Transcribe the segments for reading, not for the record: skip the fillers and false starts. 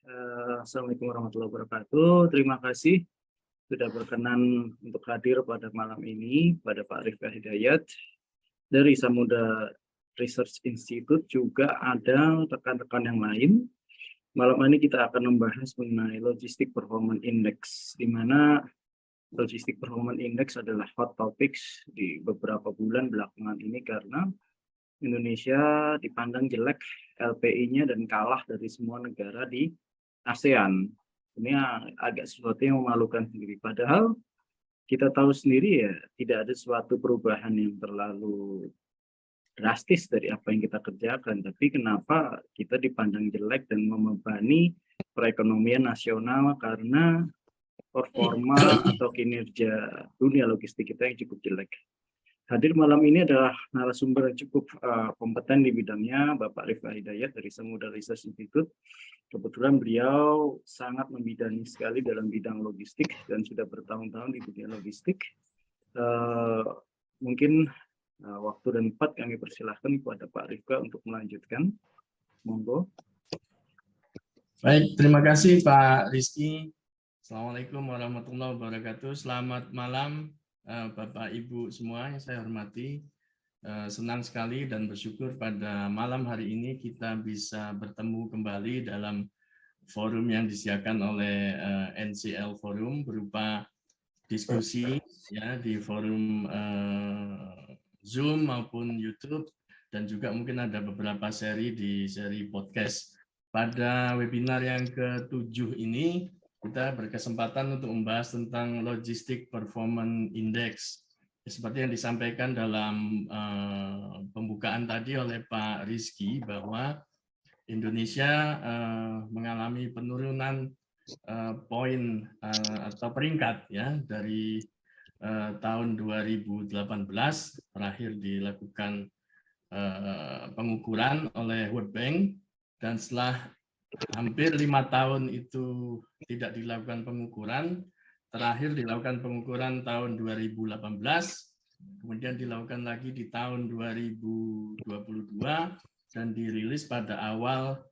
Assalamualaikum warahmatullahi wabarakatuh. Terima kasih sudah berkenan untuk hadir pada malam ini pada Pak Rifka Hidayat dari Samudra Research Institute. Juga ada rekan-rekan yang lain. Malam ini kita akan membahas mengenai Logistic Performance Index, di mana Logistic Performance Index adalah hot topics di beberapa bulan belakangan ini karena Indonesia dipandang jelek LPI-nya dan kalah dari semua negara di ASEAN. Ini agak sesuatu yang memalukan sendiri. Padahal kita tahu sendiri ya, tidak ada suatu perubahan yang terlalu drastis dari apa yang kita kerjakan. Tapi kenapa kita dipandang jelek dan membebani perekonomian nasional karena performa atau kinerja dunia logistik kita yang cukup jelek. Hadir malam ini adalah narasumber yang cukup kompeten di bidangnya, Bapak Rifka Hidayat dari Samudra Research Institute. Kebetulan beliau sangat membidangi sekali dalam bidang logistik dan sudah bertahun-tahun di dunia logistik. Mungkin waktu dan tempat kami persilahkan kepada Pak Rifka untuk melanjutkan. Monggo. Baik, terima kasih Pak Rizky. Assalamualaikum warahmatullahi wabarakatuh. Selamat malam Bapak Ibu semua yang saya hormati. Senang sekali dan bersyukur pada malam hari ini kita bisa bertemu kembali dalam forum yang disediakan oleh NCL Forum berupa diskusi ya di forum Zoom maupun YouTube, dan juga mungkin ada beberapa seri di seri podcast. Pada webinar yang ke-7 ini kita berkesempatan untuk membahas tentang Logistic Performance Index. Seperti yang disampaikan dalam pembukaan tadi oleh Pak Rizky, bahwa Indonesia mengalami penurunan poin atau peringkat ya dari tahun 2018 terakhir dilakukan pengukuran oleh World Bank, dan setelah hampir 5 tahun itu tidak dilakukan pengukuran, terakhir dilakukan pengukuran tahun 2018, kemudian dilakukan lagi di tahun 2022, dan dirilis pada awal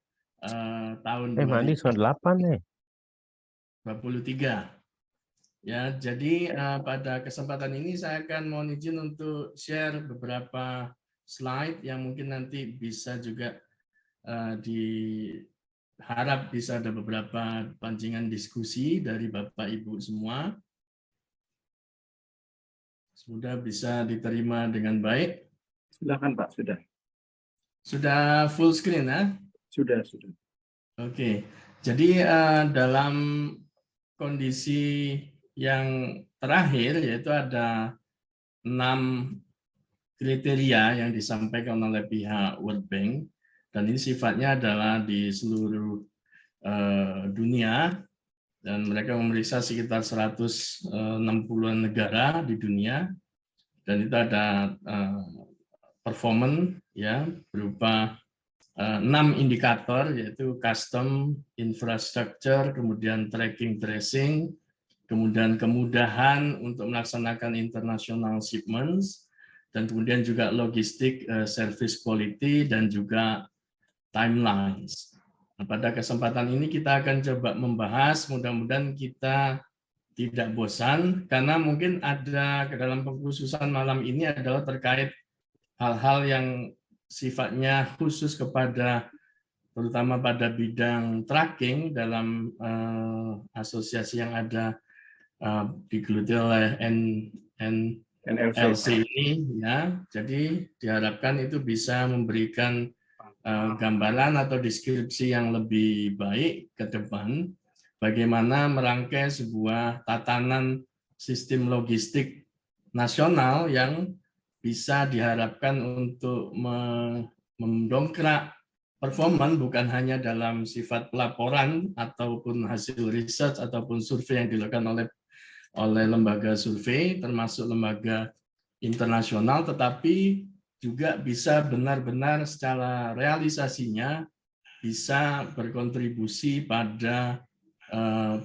tahun 2023. Ya, jadi pada kesempatan ini saya akan mohon izin untuk share beberapa slide yang mungkin nanti bisa juga harap bisa ada beberapa pancingan diskusi dari Bapak Ibu semua. Sudah bisa diterima dengan baik? Silakan Pak, sudah. Sudah full screen ya? Sudah. Oke, jadi dalam kondisi yang terakhir yaitu ada 6 kriteria yang disampaikan oleh pihak World Bank. Dan ini sifatnya adalah di seluruh dunia, dan mereka memeriksa sekitar 160-an negara di dunia, dan itu ada performance ya berupa 6 indikator, yaitu custom, infrastructure, kemudian tracking tracing, kemudian kemudahan untuk melaksanakan international shipments, dan kemudian juga logistik, service quality, dan juga timelines. Nah, pada kesempatan ini kita akan coba membahas, mudah-mudahan kita tidak bosan, karena mungkin ada ke dalam pengkhususan malam ini adalah terkait hal-hal yang sifatnya khusus kepada, terutama pada bidang tracking dalam asosiasi yang ada digeluti oleh NLC ini ya. Jadi diharapkan itu bisa memberikan gambaran atau deskripsi yang lebih baik ke depan, bagaimana merangkai sebuah tatanan sistem logistik nasional yang bisa diharapkan untuk mendongkrak performan bukan hanya dalam sifat pelaporan ataupun hasil riset ataupun survei yang dilakukan oleh lembaga survei termasuk lembaga internasional, tetapi juga bisa benar-benar secara realisasinya bisa berkontribusi pada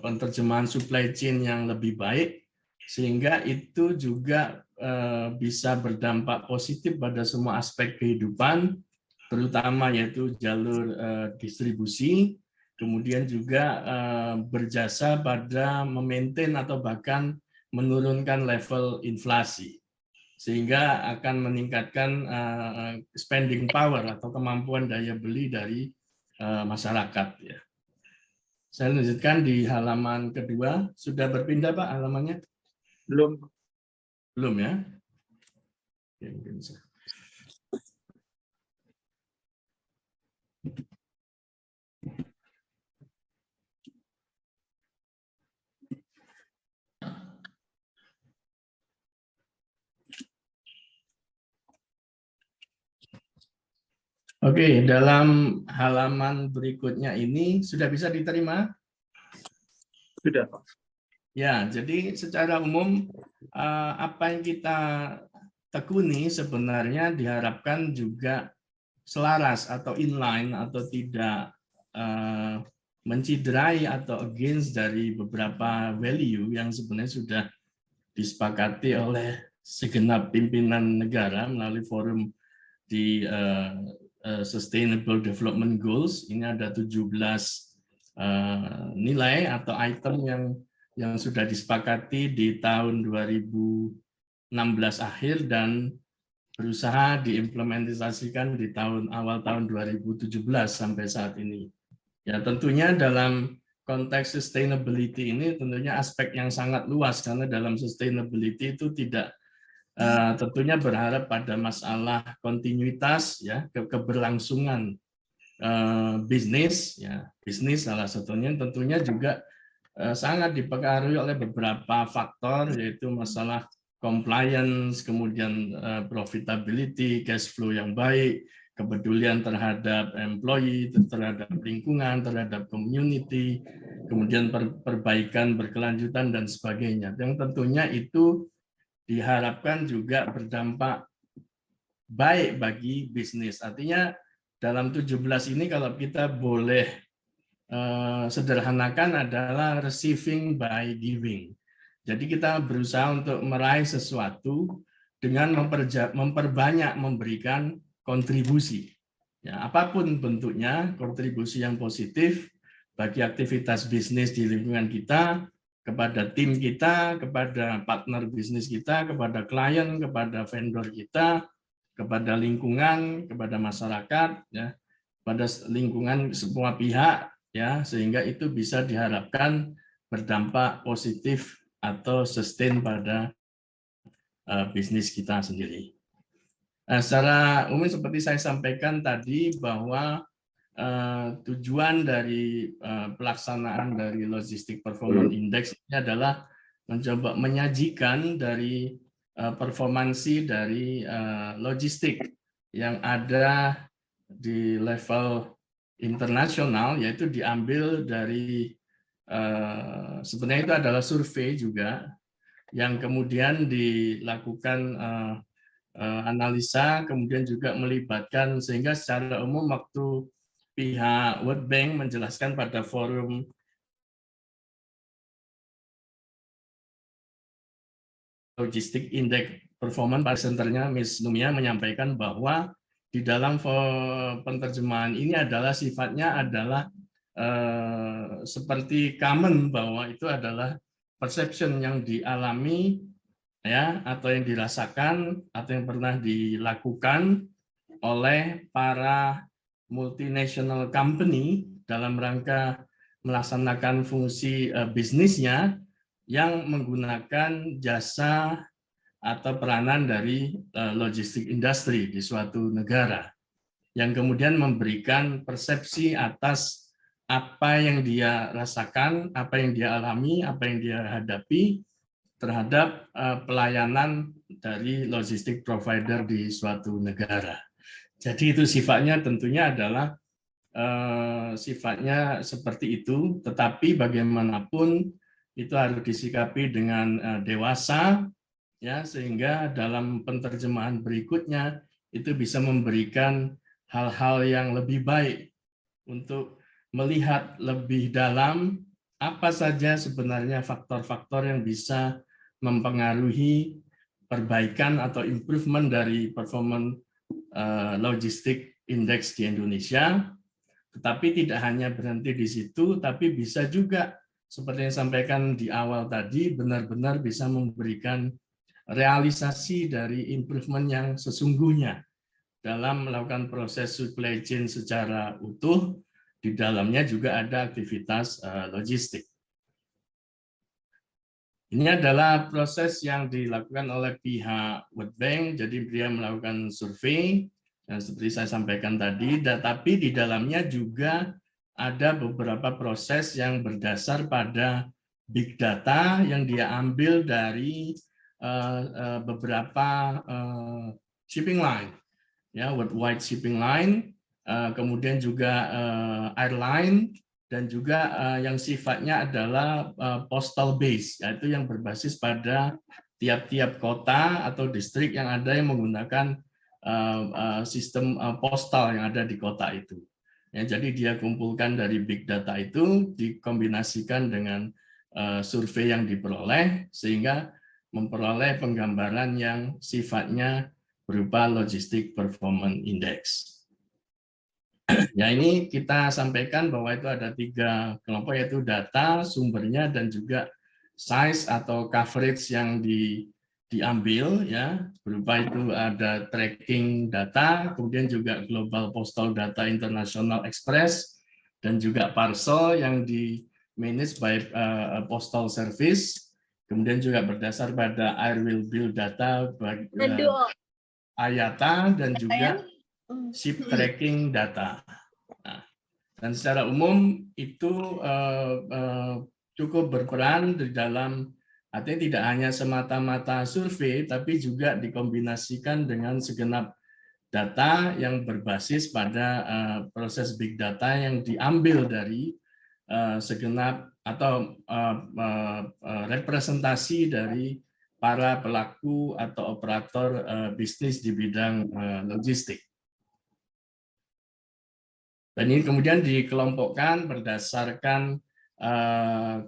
penerjemahan supply chain yang lebih baik, sehingga itu juga bisa berdampak positif pada semua aspek kehidupan, terutama yaitu jalur distribusi, kemudian juga berjasa pada memaintain atau bahkan menurunkan level inflasi, sehingga akan meningkatkan spending power atau kemampuan daya beli dari masyarakat. Ya. Saya lanjutkan di halaman kedua. Sudah berpindah Pak halamannya? Belum. Belum ya? Oke, mungkin bisa. Oke, dalam halaman berikutnya ini sudah bisa diterima? Sudah, Pak. Ya, jadi secara umum apa yang kita tekuni sebenarnya diharapkan juga selaras atau inline atau tidak menciderai atau against dari beberapa value yang sebenarnya sudah disepakati oleh segenap pimpinan negara melalui forum di Sustainable Development Goals. Ini ada 17 nilai atau item yang sudah disepakati di tahun 2016 akhir dan berusaha diimplementasikan di awal tahun 2017 sampai saat ini. Ya, tentunya dalam konteks sustainability ini tentunya aspek yang sangat luas, karena dalam sustainability itu tidak tentunya berharap pada masalah kontinuitas, ya, keberlangsungan bisnis, ya, bisnis salah satunya, tentunya juga sangat dipengaruhi oleh beberapa faktor, yaitu masalah compliance, kemudian profitability, cash flow yang baik, kepedulian terhadap employee, terhadap lingkungan, terhadap community, kemudian perbaikan berkelanjutan dan sebagainya. Yang tentunya itu diharapkan juga berdampak baik bagi bisnis. Artinya dalam 17 ini kalau kita boleh sederhanakan adalah receiving by giving. Jadi kita berusaha untuk meraih sesuatu dengan memperbanyak memberikan kontribusi. Ya, apapun bentuknya, kontribusi yang positif bagi aktivitas bisnis di lingkungan kita, kepada tim kita, kepada partner bisnis kita, kepada klien, kepada vendor kita, kepada lingkungan, kepada masyarakat, ya, pada lingkungan semua pihak, ya, sehingga itu bisa diharapkan berdampak positif atau sustain pada bisnis kita sendiri. Secara umum seperti saya sampaikan tadi bahwa tujuan dari pelaksanaan dari Logistic Performance Index ini adalah mencoba menyajikan dari performansi dari logistik yang ada di level internasional, yaitu diambil dari sebenarnya itu adalah survei juga yang kemudian dilakukan analisa, kemudian juga melibatkan, sehingga secara umum waktu pihak World Bank menjelaskan pada forum Logistic Index Performance Presenternya Ms. Numia menyampaikan bahwa di dalam penerjemahan ini adalah sifatnya adalah seperti common, bahwa itu adalah perception yang dialami, ya, atau yang dirasakan atau yang pernah dilakukan oleh para multinational company dalam rangka melaksanakan fungsi bisnisnya yang menggunakan jasa atau peranan dari logistik industri di suatu negara, yang kemudian memberikan persepsi atas apa yang dia rasakan, apa yang dia alami, apa yang dia hadapi terhadap pelayanan dari logistik provider di suatu negara. Jadi itu sifatnya tentunya adalah sifatnya seperti itu, tetapi bagaimanapun itu harus disikapi dengan dewasa, ya, sehingga dalam penerjemahan berikutnya itu bisa memberikan hal-hal yang lebih baik untuk melihat lebih dalam apa saja sebenarnya faktor-faktor yang bisa mempengaruhi perbaikan atau improvement dari performance logistik index di Indonesia. Tetapi tidak hanya berhenti di situ, tapi bisa juga seperti yang disampaikan di awal tadi, benar-benar bisa memberikan realisasi dari improvement yang sesungguhnya dalam melakukan proses supply chain secara utuh. Di dalamnya juga ada aktivitas logistik. Ini adalah proses yang dilakukan oleh pihak World Bank, jadi dia melakukan survei, dan seperti saya sampaikan tadi, tapi di dalamnya juga ada beberapa proses yang berdasar pada big data yang dia ambil dari beberapa shipping line, ya, worldwide shipping line, kemudian juga airline, dan juga yang sifatnya adalah postal base, yaitu yang berbasis pada tiap-tiap kota atau distrik yang ada yang menggunakan sistem postal yang ada di kota itu. Ya, jadi dia kumpulkan dari big data itu, dikombinasikan dengan survei yang diperoleh, sehingga memperoleh penggambaran yang sifatnya berupa Logistic Performance Index. Ya, ini kita sampaikan bahwa itu ada 3 kelompok, yaitu data, sumbernya, dan juga size atau coverage yang diambil, ya, berupa itu ada tracking data, kemudian juga Global Postal Data International Express, dan juga parcel yang di managed by Postal Service, kemudian juga berdasar pada Air Will Bill data IATA, dan juga ship tracking data. Nah, dan secara umum itu cukup berperan di dalam, artinya tidak hanya semata-mata survei, tapi juga dikombinasikan dengan segenap data yang berbasis pada proses big data yang diambil dari segenap atau representasi dari para pelaku atau operator bisnis di bidang logistik. Dan ini kemudian dikelompokkan berdasarkan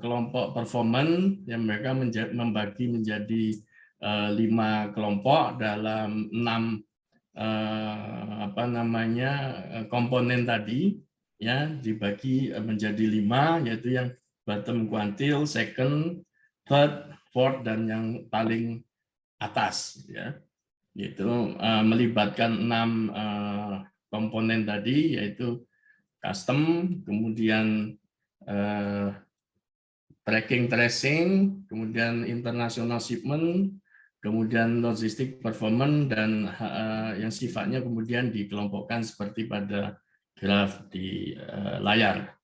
kelompok performance yang mereka membagi menjadi 5 kelompok dalam 6 komponen tadi, ya, dibagi menjadi 5, yaitu yang bottom quantile, second, third, fourth, dan yang paling atas, ya, yaitu melibatkan 6 komponen tadi, yaitu custom, kemudian tracking tracing, kemudian international shipment, kemudian logistic performance, dan yang sifatnya kemudian dikelompokkan seperti pada graf di layar.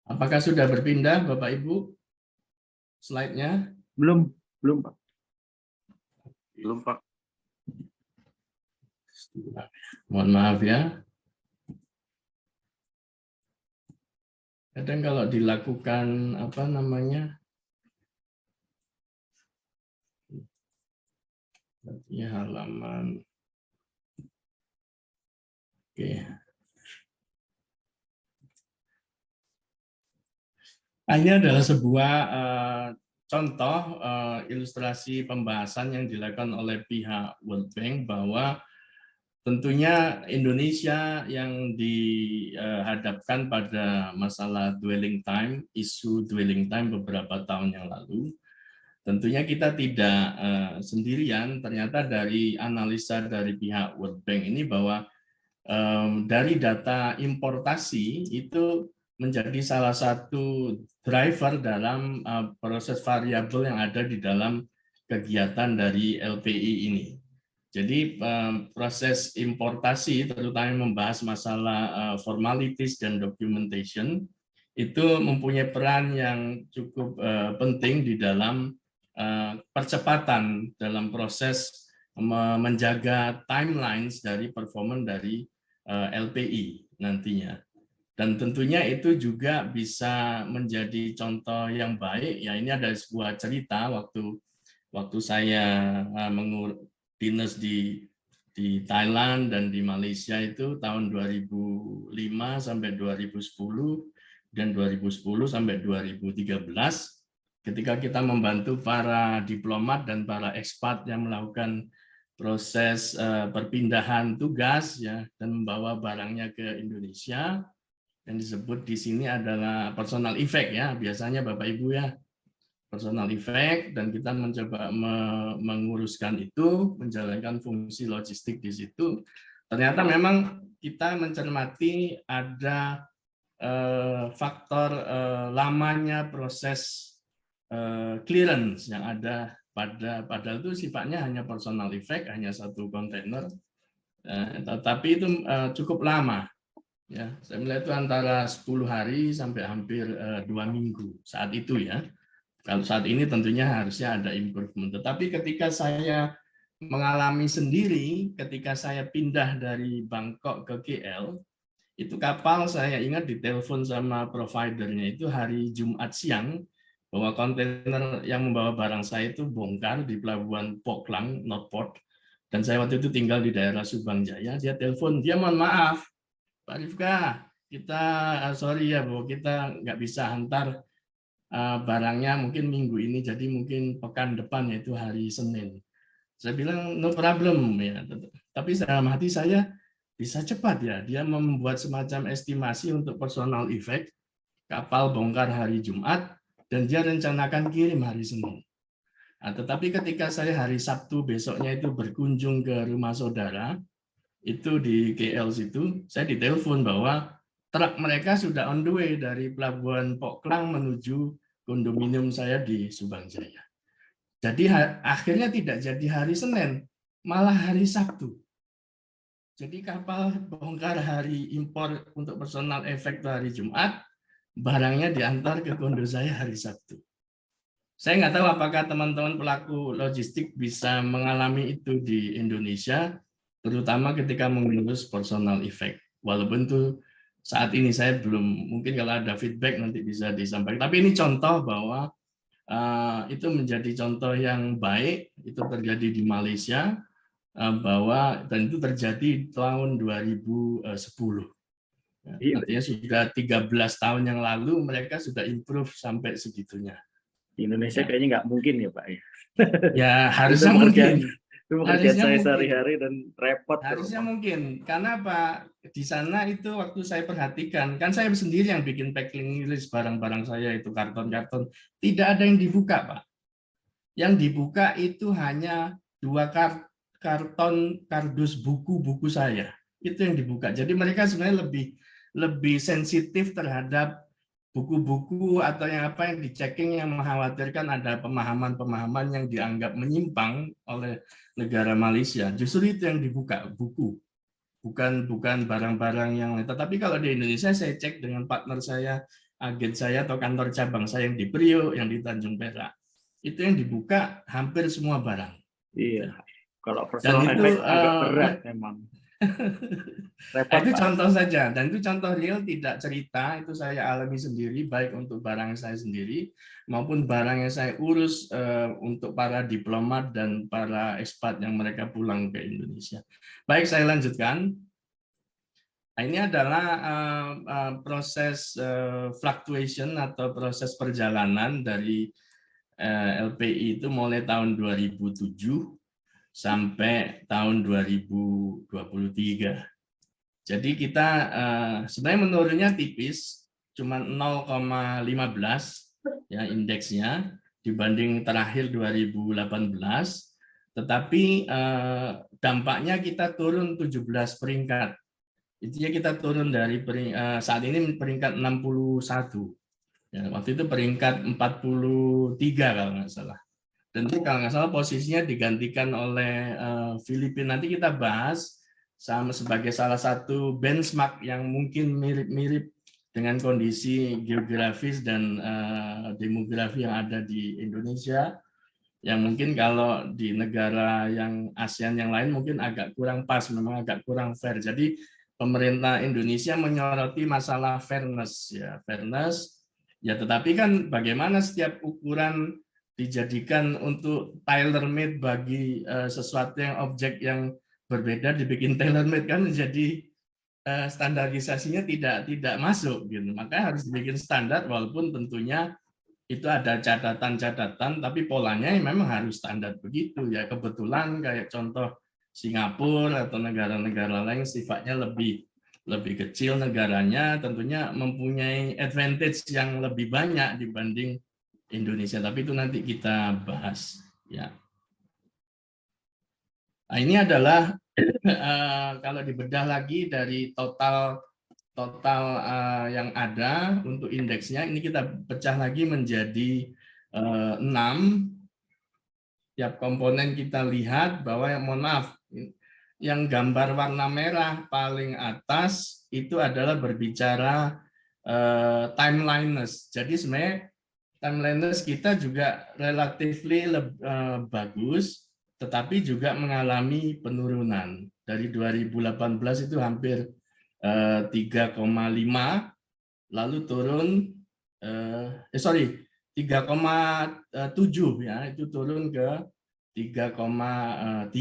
Apakah sudah berpindah, Bapak Ibu? Slide-nya? Belum, Pak. Belum, Pak. Mohon maaf ya. Kadang kalau dilakukan halaman. Oke. Ini adalah sebuah contoh ilustrasi pembahasan yang dilakukan oleh pihak World Bank, bahwa tentunya Indonesia yang dihadapkan pada masalah dwelling time, isu dwelling time beberapa tahun yang lalu. Tentunya kita tidak sendirian, ternyata dari analisa dari pihak World Bank ini bahwa dari data importasi itu menjadi salah satu driver dalam proses variabel yang ada di dalam kegiatan dari LPI ini. Jadi proses importasi, terutama membahas masalah formalities dan documentation, itu mempunyai peran yang cukup penting di dalam percepatan dalam proses menjaga timelines dari performance dari LPI nantinya. Dan tentunya itu juga bisa menjadi contoh yang baik. Ya, ini ada sebuah cerita waktu saya dinas di Thailand dan di Malaysia itu tahun 2005 sampai 2010 dan 2010 sampai 2013, ketika kita membantu para diplomat dan para ekspat yang melakukan proses perpindahan tugas ya dan membawa barangnya ke Indonesia. Yang disebut di sini adalah personal effect ya, biasanya Bapak Ibu ya, personal effect, dan kita mencoba menguruskan itu, menjalankan fungsi logistik di situ. Ternyata memang kita mencermati ada faktor lamanya proses clearance yang ada padahal itu sifatnya hanya personal effect, hanya satu kontainer, tetapi itu cukup lama. Ya, saya melihat itu antara 10 hari sampai hampir 2 minggu saat itu ya. Kalau saat ini tentunya harusnya ada improvement. Tetapi ketika saya mengalami sendiri, ketika saya pindah dari Bangkok ke KL, itu kapal saya ingat ditelepon sama providernya itu hari Jumat siang, bahwa kontainer yang membawa barang saya itu bongkar di pelabuhan Pok Klang, Northport. Dan saya waktu itu tinggal di daerah Subang Jaya, dia telepon, dia mohon maaf, Pak Rifka, kita sorry ya bahwa kita nggak bisa hantar barangnya mungkin minggu ini, jadi mungkin pekan depan yaitu hari Senin. Saya bilang no problem ya, tapi dalam hati saya bisa cepat ya. Dia membuat semacam estimasi untuk personal effect, kapal bongkar hari Jumat dan dia rencanakan kirim hari Senin. Nah, tetapi ketika saya hari Sabtu besoknya itu berkunjung ke rumah saudara, itu di KL situ, saya ditelepon bahwa truk mereka sudah on the way dari pelabuhan Pok Klang menuju kondominium saya di Subang Jaya. Jadi akhirnya tidak jadi hari Senin, malah hari Sabtu. Jadi kapal bongkar hari impor untuk personal effect hari Jumat, barangnya diantar ke kondo saya hari Sabtu. Saya nggak tahu apakah teman-teman pelaku logistik bisa mengalami itu di Indonesia, terutama ketika mengurus personal effect. Walaupun itu saat ini saya belum, mungkin kalau ada feedback nanti bisa disampaikan. Tapi ini contoh bahwa itu menjadi contoh yang baik, itu terjadi di Malaysia, bahwa dan itu terjadi tahun 2010. Artinya sudah 13 tahun yang lalu mereka sudah improve sampai segitunya. Di Indonesia kayaknya nggak mungkin ya Pak ya. Ya harusnya mungkin. Itu pekerjaan saya sehari-hari dan repot. Harusnya mungkin. Karena Pak, di sana itu waktu saya perhatikan, kan saya sendiri yang bikin packing list barang-barang saya itu karton-karton. Tidak ada yang dibuka Pak. Yang dibuka itu hanya 2 karton kardus buku-buku saya. Itu yang dibuka. Jadi mereka sebenarnya lebih sensitif terhadap buku-buku atau yang apa yang di-checking yang mengkhawatirkan ada pemahaman-pemahaman yang dianggap menyimpang oleh negara Malaysia. Justru itu yang dibuka, buku. Bukan barang-barang yang lain. Tetapi kalau di Indonesia saya cek dengan partner saya, agen saya atau kantor cabang saya yang di Priok, yang di Tanjung Perak. Itu yang dibuka hampir semua barang. Iya. Kalau personal effect agak berat memang. Itu contoh saja, dan itu contoh real, tidak cerita, itu saya alami sendiri, baik untuk barang saya sendiri maupun barang yang saya urus untuk para diplomat dan para ekspat yang mereka pulang ke Indonesia. Baik, saya lanjutkan. Nah, ini adalah proses fluctuation atau proses perjalanan dari LPI itu mulai tahun 2007 sampai tahun 2023. Jadi kita sebenarnya menurunnya tipis, cuma 0,15 ya indeksnya dibanding terakhir 2018, tetapi dampaknya kita turun 17 peringkat. Intinya kita turun dari saat ini peringkat 61. Ya, waktu itu peringkat 43 kalau nggak salah. Dan itu kalau nggak salah posisinya digantikan oleh Filipina. Nanti kita bahas sama sebagai salah satu benchmark yang mungkin mirip-mirip dengan kondisi geografis dan demografi yang ada di Indonesia. Yang mungkin kalau di negara yang ASEAN yang lain mungkin agak kurang pas, memang agak kurang fair. Jadi pemerintah Indonesia menyoroti masalah fairness, ya fairness. Ya, tetapi kan bagaimana setiap ukuran dijadikan untuk tailor-made bagi sesuatu yang objek yang berbeda dibikin tailor-made kan jadi standarisasinya tidak masuk gitu. Maka harus dibikin standar walaupun tentunya itu ada catatan-catatan tapi polanya memang harus standar begitu ya. Kebetulan kayak contoh Singapura atau negara-negara lain sifatnya lebih kecil negaranya, tentunya mempunyai advantage yang lebih banyak dibanding Indonesia. Tapi itu nanti kita bahas. Ya. Nah, ini adalah kalau dibedah lagi dari total yang ada untuk indeksnya, ini kita pecah lagi menjadi 6. Tiap komponen kita lihat bahwa mohon maaf, yang gambar warna merah paling atas itu adalah berbicara timeliness. Jadi sebenarnya timeliness kita juga relatively bagus, tetapi juga mengalami penurunan. Dari 2018 itu hampir 3,5, lalu turun 3,7 ya, itu turun ke 3,3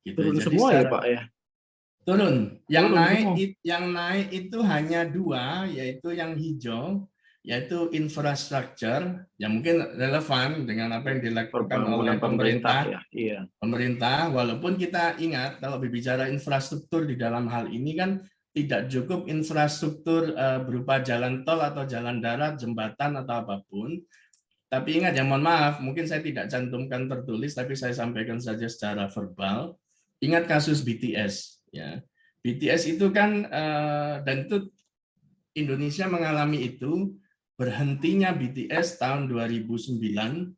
gitu. Turun Jadi semua ya Pak ya? turun. Turun Yang naik itu hanya 2, yaitu yang hijau, yaitu infrastruktur, yang mungkin relevan dengan apa yang dilakukan oleh pemerintah. Ya? Iya. Pemerintah, walaupun kita ingat kalau berbicara infrastruktur di dalam hal ini kan tidak cukup infrastruktur berupa jalan tol atau jalan darat, jembatan atau apapun. Tapi ingat ya, mohon maaf, mungkin saya tidak cantumkan tertulis, tapi saya sampaikan saja secara verbal. Ingat kasus BTS, ya. BTS itu kan dan itu Indonesia mengalami itu, berhentinya BTS tahun 2019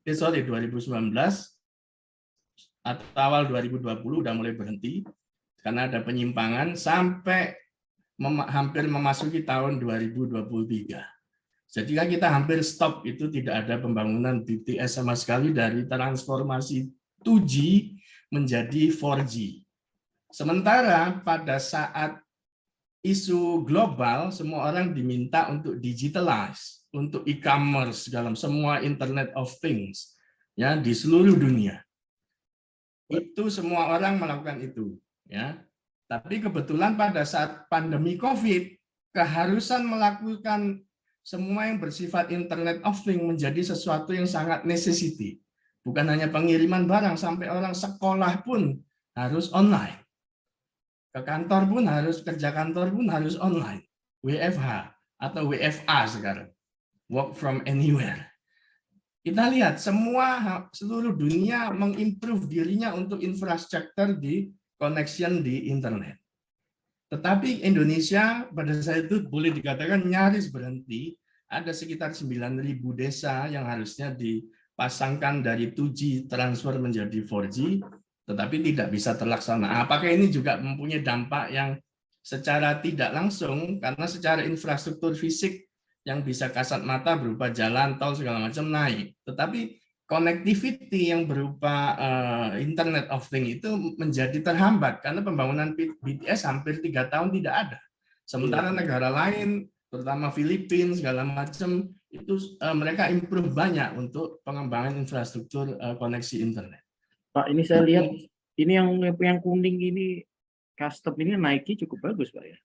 atau awal 2020 udah mulai berhenti karena ada penyimpangan sampai hampir memasuki tahun 2023. Jadi kan kita hampir stop, itu tidak ada pembangunan BTS sama sekali dari transformasi 2G menjadi 4G. Sementara pada saat isu global, semua orang diminta untuk digitalize, untuk e-commerce dalam semua Internet of Things ya di seluruh dunia. Itu semua orang melakukan itu, ya. Tapi kebetulan pada saat pandemi COVID, keharusan melakukan semua yang bersifat Internet of Things menjadi sesuatu yang sangat necessity. Bukan hanya pengiriman barang, sampai orang sekolah pun harus online. Ke kantor pun harus, kerja kantor pun harus online. WFH atau WFA sekarang. Work from anywhere. Kita lihat seluruh dunia mengimprove dirinya untuk infrastruktur di connection di internet. Tetapi Indonesia pada saat itu boleh dikatakan nyaris berhenti. Ada sekitar 9.000 desa yang harusnya dipasangkan dari 2G transfer menjadi 4G, tetapi tidak bisa terlaksana. Apakah ini juga mempunyai dampak yang secara tidak langsung, karena secara infrastruktur fisik yang bisa kasat mata berupa jalan, tol, segala macam naik. Tetapi connectivity yang berupa Internet of Things itu menjadi terhambat karena pembangunan BTS hampir 3 tahun tidak ada. Sementara negara lain, terutama Filipina, segala macam, itu mereka improve banyak untuk pengembangan infrastruktur koneksi internet. Pak, ini saya lihat, ini yang kuning ini, custom ini naiknya cukup bagus Pak ya?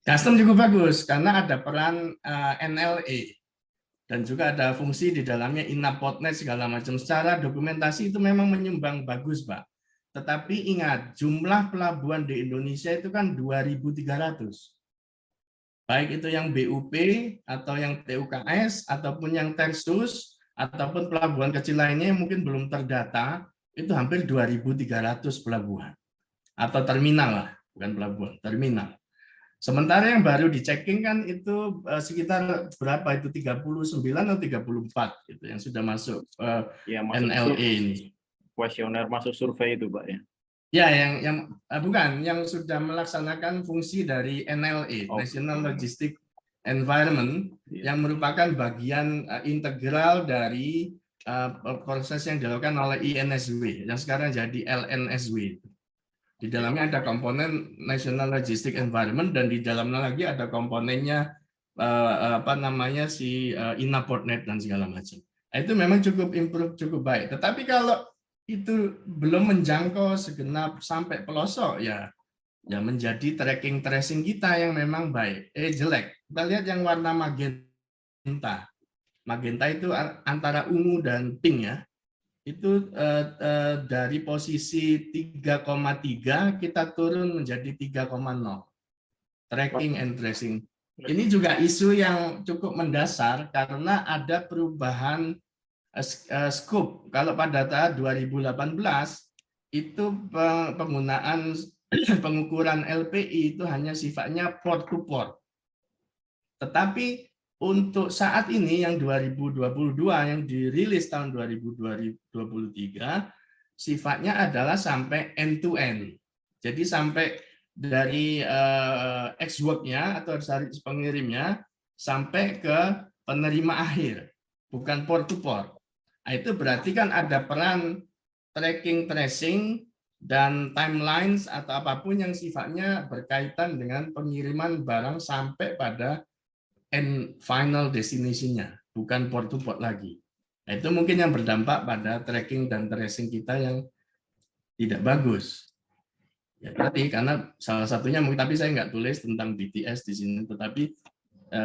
Custom cukup bagus karena ada peran NLA dan juga ada fungsi di dalamnya INAPOTNET segala macam. Secara dokumentasi itu memang menyumbang bagus, Pak. Tetapi ingat, jumlah pelabuhan di Indonesia itu kan 2.300. Baik itu yang BUP atau yang TUKS ataupun yang Tersus ataupun pelabuhan kecil lainnya yang mungkin belum terdata, itu hampir 2.300 pelabuhan atau terminal lah, bukan pelabuhan, terminal. Sementara yang baru di-checking kan itu sekitar berapa itu, 39 atau 34 gitu yang sudah masuk NLA ini. Kuesioner masuk survei itu Pak ya? Ya, bukan, yang sudah melaksanakan fungsi dari NLA, National Logistic Environment, yang merupakan bagian integral dari proses yang dilakukan oleh INSW, yang sekarang jadi LNSW. Di dalamnya ada komponen National Logistic Environment dan di dalamnya lagi ada komponennya INAPOTNET dan segala macam. Itu memang cukup improve, cukup baik. Tetapi kalau itu belum menjangkau segenap sampai pelosok, ya menjadi tracking tracing kita yang memang baik. Jelek. Kita lihat yang warna magenta. Magenta itu antara ungu dan pink ya. itu dari posisi 3,3 kita turun menjadi 3,0. Tracking and tracing. Ini juga isu yang cukup mendasar karena ada perubahan scope. Kalau pada tahun 2018 itu penggunaan pengukuran LPI itu hanya sifatnya port to port. Tetapi untuk saat ini yang 2022 yang dirilis tahun 2023 sifatnya adalah sampai end to end. Jadi sampai dari ex-work-nya atau dari pengirimnya sampai ke penerima akhir, bukan port to port. Nah, itu berarti kan ada peran tracking, tracing, dan timelines atau apapun yang sifatnya berkaitan dengan pengiriman barang sampai pada end final destination-nya, bukan port to port lagi. Nah, itu mungkin yang berdampak pada tracking dan tracing kita yang tidak bagus. Ya berarti karena salah satunya, tapi saya nggak tulis tentang BTS di sini, tetapi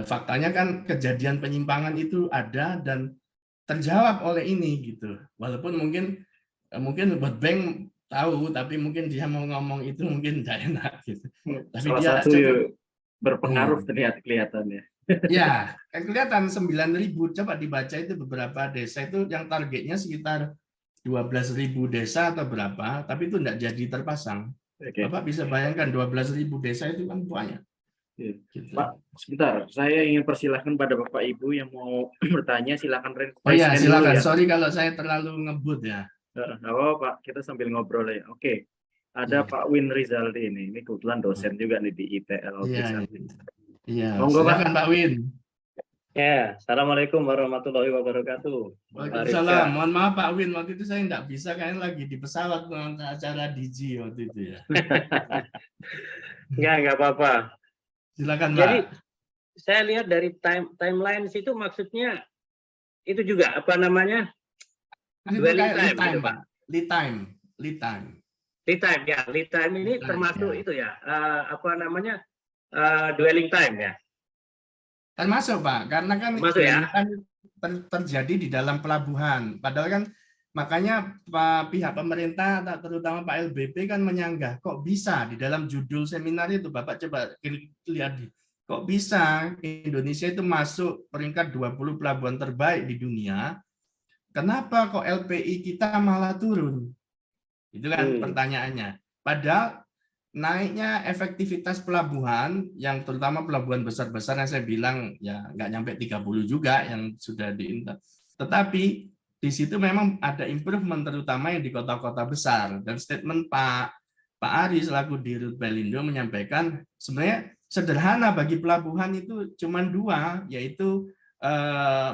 faktanya kan kejadian penyimpangan itu ada dan terjawab oleh ini gitu. Walaupun mungkin buat bank tahu, tapi mungkin dia mau ngomong itu mungkin tidak enak gitu. Tapi Salah dia satu berpengaruh terlihat kelihatannya. Ya, kelihatan 9.000, coba dibaca itu beberapa desa itu yang targetnya sekitar 12.000 desa atau berapa, tapi itu tidak jadi terpasang. Oke. Bapak bisa bayangkan 12.000 desa itu kan banyak. Gitu. Gitu. Pak, sebentar, saya ingin persilahkan pada Bapak Ibu yang mau bertanya, silakan raise Oh ya, hand silakan. dulu ya. Sorry kalau saya terlalu ngebut ya. Nggak apa-apa, Pak, kita sambil ngobrol ya. Oke, ada Pak Win Rizaldi ini kebetulan dosen juga nih di ITL. Iya. Monggo, Pak. Silakan Pak Win. Ya, Assalamualaikum warahmatullahi wabarakatuh. Waalaikumsalam. Mohon maaf Pak Win, waktu itu saya nggak bisa, kayaknya lagi di pesawat nonton acara Digi waktu itu ya. Nggak apa-apa. Silakan Pak. Jadi saya lihat dari timeline itu maksudnya itu juga apa namanya? Itu Dwelling kayak time, lead time, gitu, Pak. Lead time. Lead time ini Lead time, termasuk ya. itu ya, apa namanya? Dwelling time ya. Termasuk Pak, karena kan Termasuk, ya? terjadi di dalam pelabuhan. Padahal kan makanya pihak pemerintah, terutama Pak LBP kan menyanggah, kok bisa di dalam judul seminar itu, Bapak coba lihat, kok bisa Indonesia itu masuk peringkat 20 pelabuhan terbaik di dunia, kenapa kok LPI kita malah turun? Itu kan pertanyaannya. Padahal naiknya efektivitas pelabuhan, yang terutama pelabuhan besar-besar yang saya bilang ya nggak nyampe 30 juga yang sudah tetapi di situ memang ada improvement terutama yang di kota-kota besar, dan statement Pak Ari selaku Dirut Pelindo menyampaikan sebenarnya sederhana bagi pelabuhan itu cuma dua, yaitu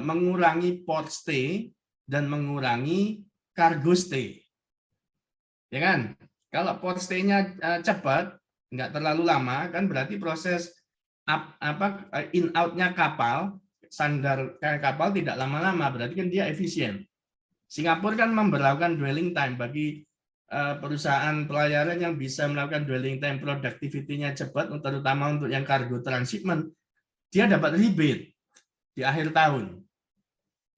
mengurangi port stay dan mengurangi cargo stay. Ya kan? Kalau port stay-nya cepat, nggak terlalu lama, kan berarti proses in out-nya kapal, sandar kapal tidak lama-lama, berarti kan dia efisien. Singapura kan memberlakukan dwelling time bagi perusahaan pelayaran yang bisa melakukan dwelling time, productivity-nya cepat, terutama untuk yang cargo transshipment, dia dapat rebate di akhir tahun.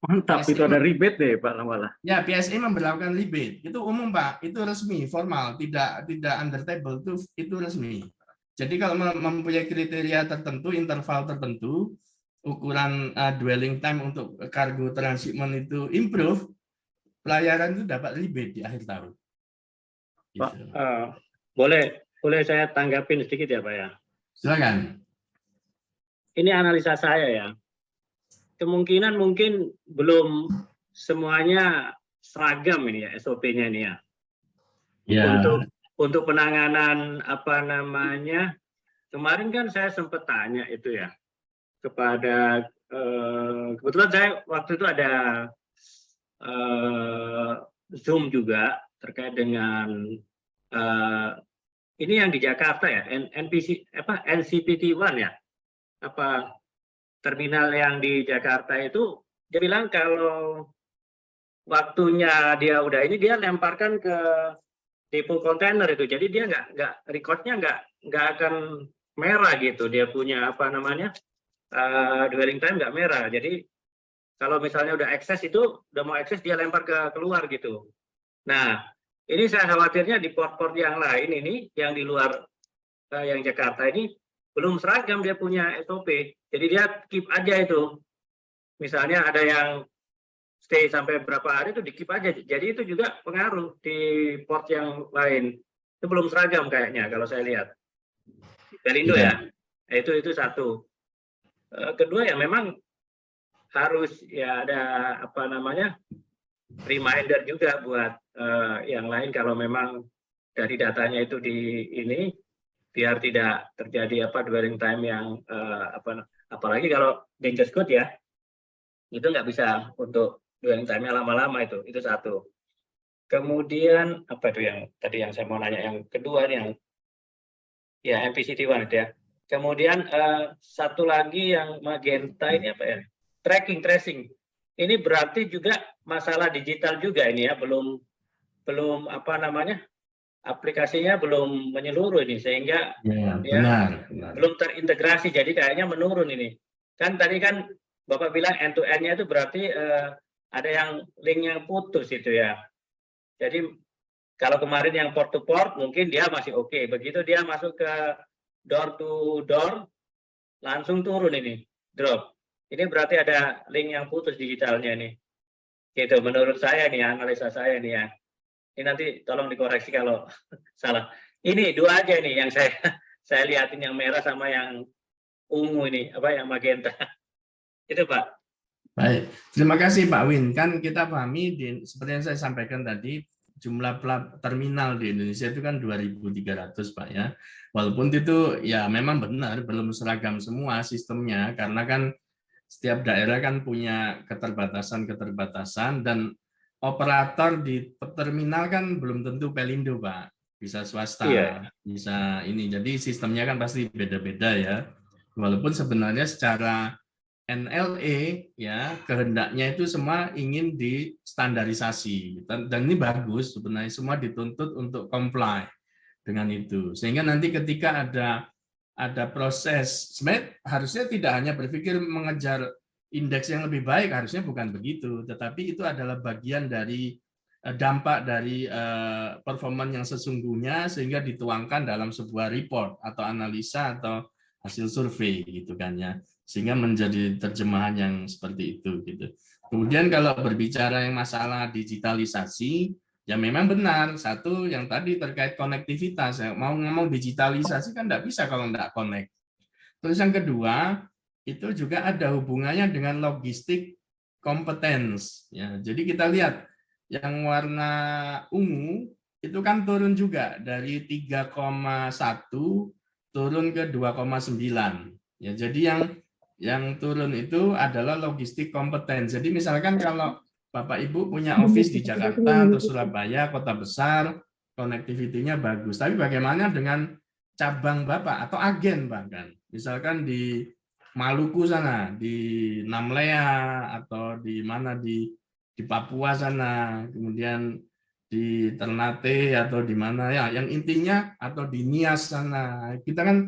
Mantap, itu ada rebate deh Pak Lamala. Ya, PSI memberlakukan rebate. Itu umum Pak, itu resmi, formal, tidak under table, itu resmi. Jadi kalau mempunyai kriteria tertentu, interval tertentu, ukuran dwelling time untuk cargo transshipment itu improve, pelayaran itu dapat rebate di akhir tahun. Pak, boleh saya tanggapin sedikit ya Pak ya? Silakan. Ini analisa saya ya. Kemungkinan mungkin belum semuanya seragam ini ya, SOP-nya ini ya. Ya. Untuk penanganan apa namanya, kemarin kan saya sempat tanya itu ya kepada kebetulan saya waktu itu ada Zoom juga terkait dengan ini yang di Jakarta ya, NCPT-1 ya, apa terminal yang di Jakarta itu, dia bilang kalau waktunya dia udah ini, dia lemparkan ke depo kontainer itu, jadi dia nggak recordnya nggak akan merah gitu, dia punya apa namanya dwelling time nggak merah, jadi Kalau misalnya udah akses itu, udah mau akses dia lempar ke keluar gitu. Nah, ini saya khawatirnya di port-port yang lain ini, yang di luar yang Jakarta ini, belum seragam dia punya SOP. Jadi dia keep aja itu. Misalnya ada yang stay sampai berapa hari itu di keep aja. Jadi itu juga pengaruh di port yang lain. Itu belum seragam kayaknya kalau saya lihat. Pelindo ya. Nah, itu satu. Kedua ya memang harus ya ada apa namanya reminder juga buat yang lain kalau memang dari datanya itu di ini biar tidak terjadi dwelling time yang apalagi kalau dangerous code ya itu nggak bisa untuk dwelling time-nya lama-lama itu satu. Kemudian apa itu yang tadi yang saya mau nanya yang kedua nih yang ya MPCT1 itu ya. Kemudian satu lagi yang magenta ini apa ya? Tracking, tracing. Ini berarti juga masalah digital juga ini ya, belum apa namanya, aplikasinya belum menyeluruh ini sehingga benar. Belum terintegrasi, jadi kayaknya menurun ini. Kan tadi kan Bapak bilang end to end-nya itu berarti ada yang link-nya putus itu ya. Jadi kalau kemarin yang port to port mungkin dia masih oke. Begitu dia masuk ke door to door langsung turun ini, drop. Ini berarti ada link yang putus digitalnya nih. Gitu, menurut saya nih, analisa saya nih ya. Ini nanti tolong dikoreksi kalau salah. Ini dua aja nih yang saya lihatin, yang merah sama yang ungu ini, yang magenta. Itu Pak. Baik, terima kasih Pak Win. Kan kita pahami, seperti yang saya sampaikan tadi, jumlah terminal di Indonesia itu kan 2.300 Pak ya. Walaupun itu ya memang benar, belum seragam semua sistemnya, karena kan setiap daerah kan punya keterbatasan dan operator di terminal kan belum tentu Pelindo, Pak. Bisa swasta, bisa ini. Jadi sistemnya kan pasti beda-beda ya. Walaupun sebenarnya secara NLE ya kehendaknya itu semua ingin distandarisasi dan ini bagus sebenarnya, semua dituntut untuk comply dengan itu. Sehingga nanti ketika ada proses, sebenarnya harusnya tidak hanya berpikir mengejar indeks yang lebih baik, harusnya bukan begitu, tetapi itu adalah bagian dari dampak dari performan yang sesungguhnya sehingga dituangkan dalam sebuah report atau analisa atau hasil survei gitu kan ya, sehingga menjadi terjemahan yang seperti itu gitu. Kemudian kalau berbicara yang masalah digitalisasi, ya memang benar, satu yang tadi terkait konektivitas, ya, mau ngomong digitalisasi kan tidak bisa kalau tidak connect. Terus yang kedua, itu juga ada hubungannya dengan logistik competence. Ya, jadi kita lihat yang warna ungu itu kan turun juga dari 3,1 turun ke 2,9. Ya, jadi yang turun itu adalah logistik competence. Jadi misalkan kalau Bapak Ibu punya office di Jakarta atau Surabaya, kota besar, connectivity-nya bagus. Tapi bagaimana dengan cabang Bapak atau agen bahkan? Misalkan di Maluku sana, di Namlea atau di mana di Papua sana, kemudian di Ternate atau di mana ya, yang intinya atau di Nias sana. Kita kan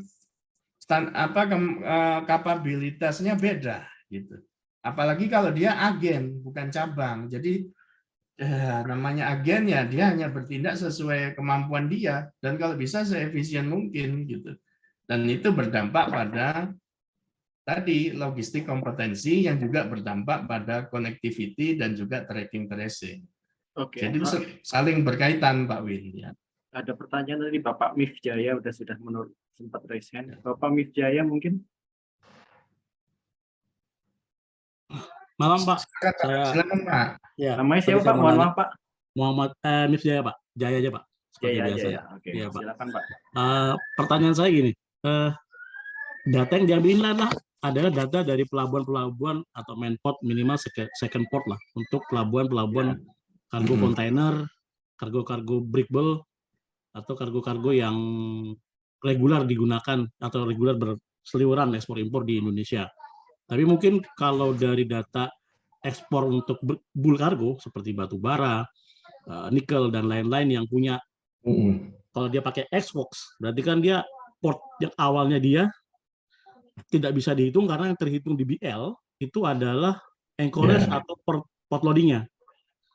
kapabilitasnya beda gitu. Apalagi kalau dia agen, bukan cabang. Jadi namanya agen ya dia hanya bertindak sesuai kemampuan dia dan kalau bisa seefisien mungkin gitu. Dan itu berdampak pada tadi logistik kompetensi yang juga berdampak pada connectivity dan juga tracking tracing. Oke. Jadi saling berkaitan Pak Win ya. Ada pertanyaan dari Bapak Mif Jaya sudah sempat raise hand. Bapak Mif Jaya mungkin. Malam Pak. Silakan Pak. Ya, namanya siapa Pak? Mohon maaf Pak. Muhammad Mif Jaya Pak. Jaya aja Pak. Seperti biasa. Jaya. Oke. Ya, Pak. Silakan Pak. Pertanyaan saya gini. Data yang diambil adalah data dari pelabuhan-pelabuhan atau main port, minimal second port lah, untuk pelabuhan-pelabuhan kargo kontainer, kargo-kargo breakable, atau kargo-kargo yang regular digunakan atau regular berseliweran ekspor impor di Indonesia. Tapi mungkin kalau dari data ekspor untuk bulk kargo seperti batu bara, nikel dan lain-lain yang punya, kalau dia pakai Xbox, berarti kan dia port yang awalnya dia tidak bisa dihitung karena yang terhitung di BL itu adalah encourage Ya. atau pot loadingnya.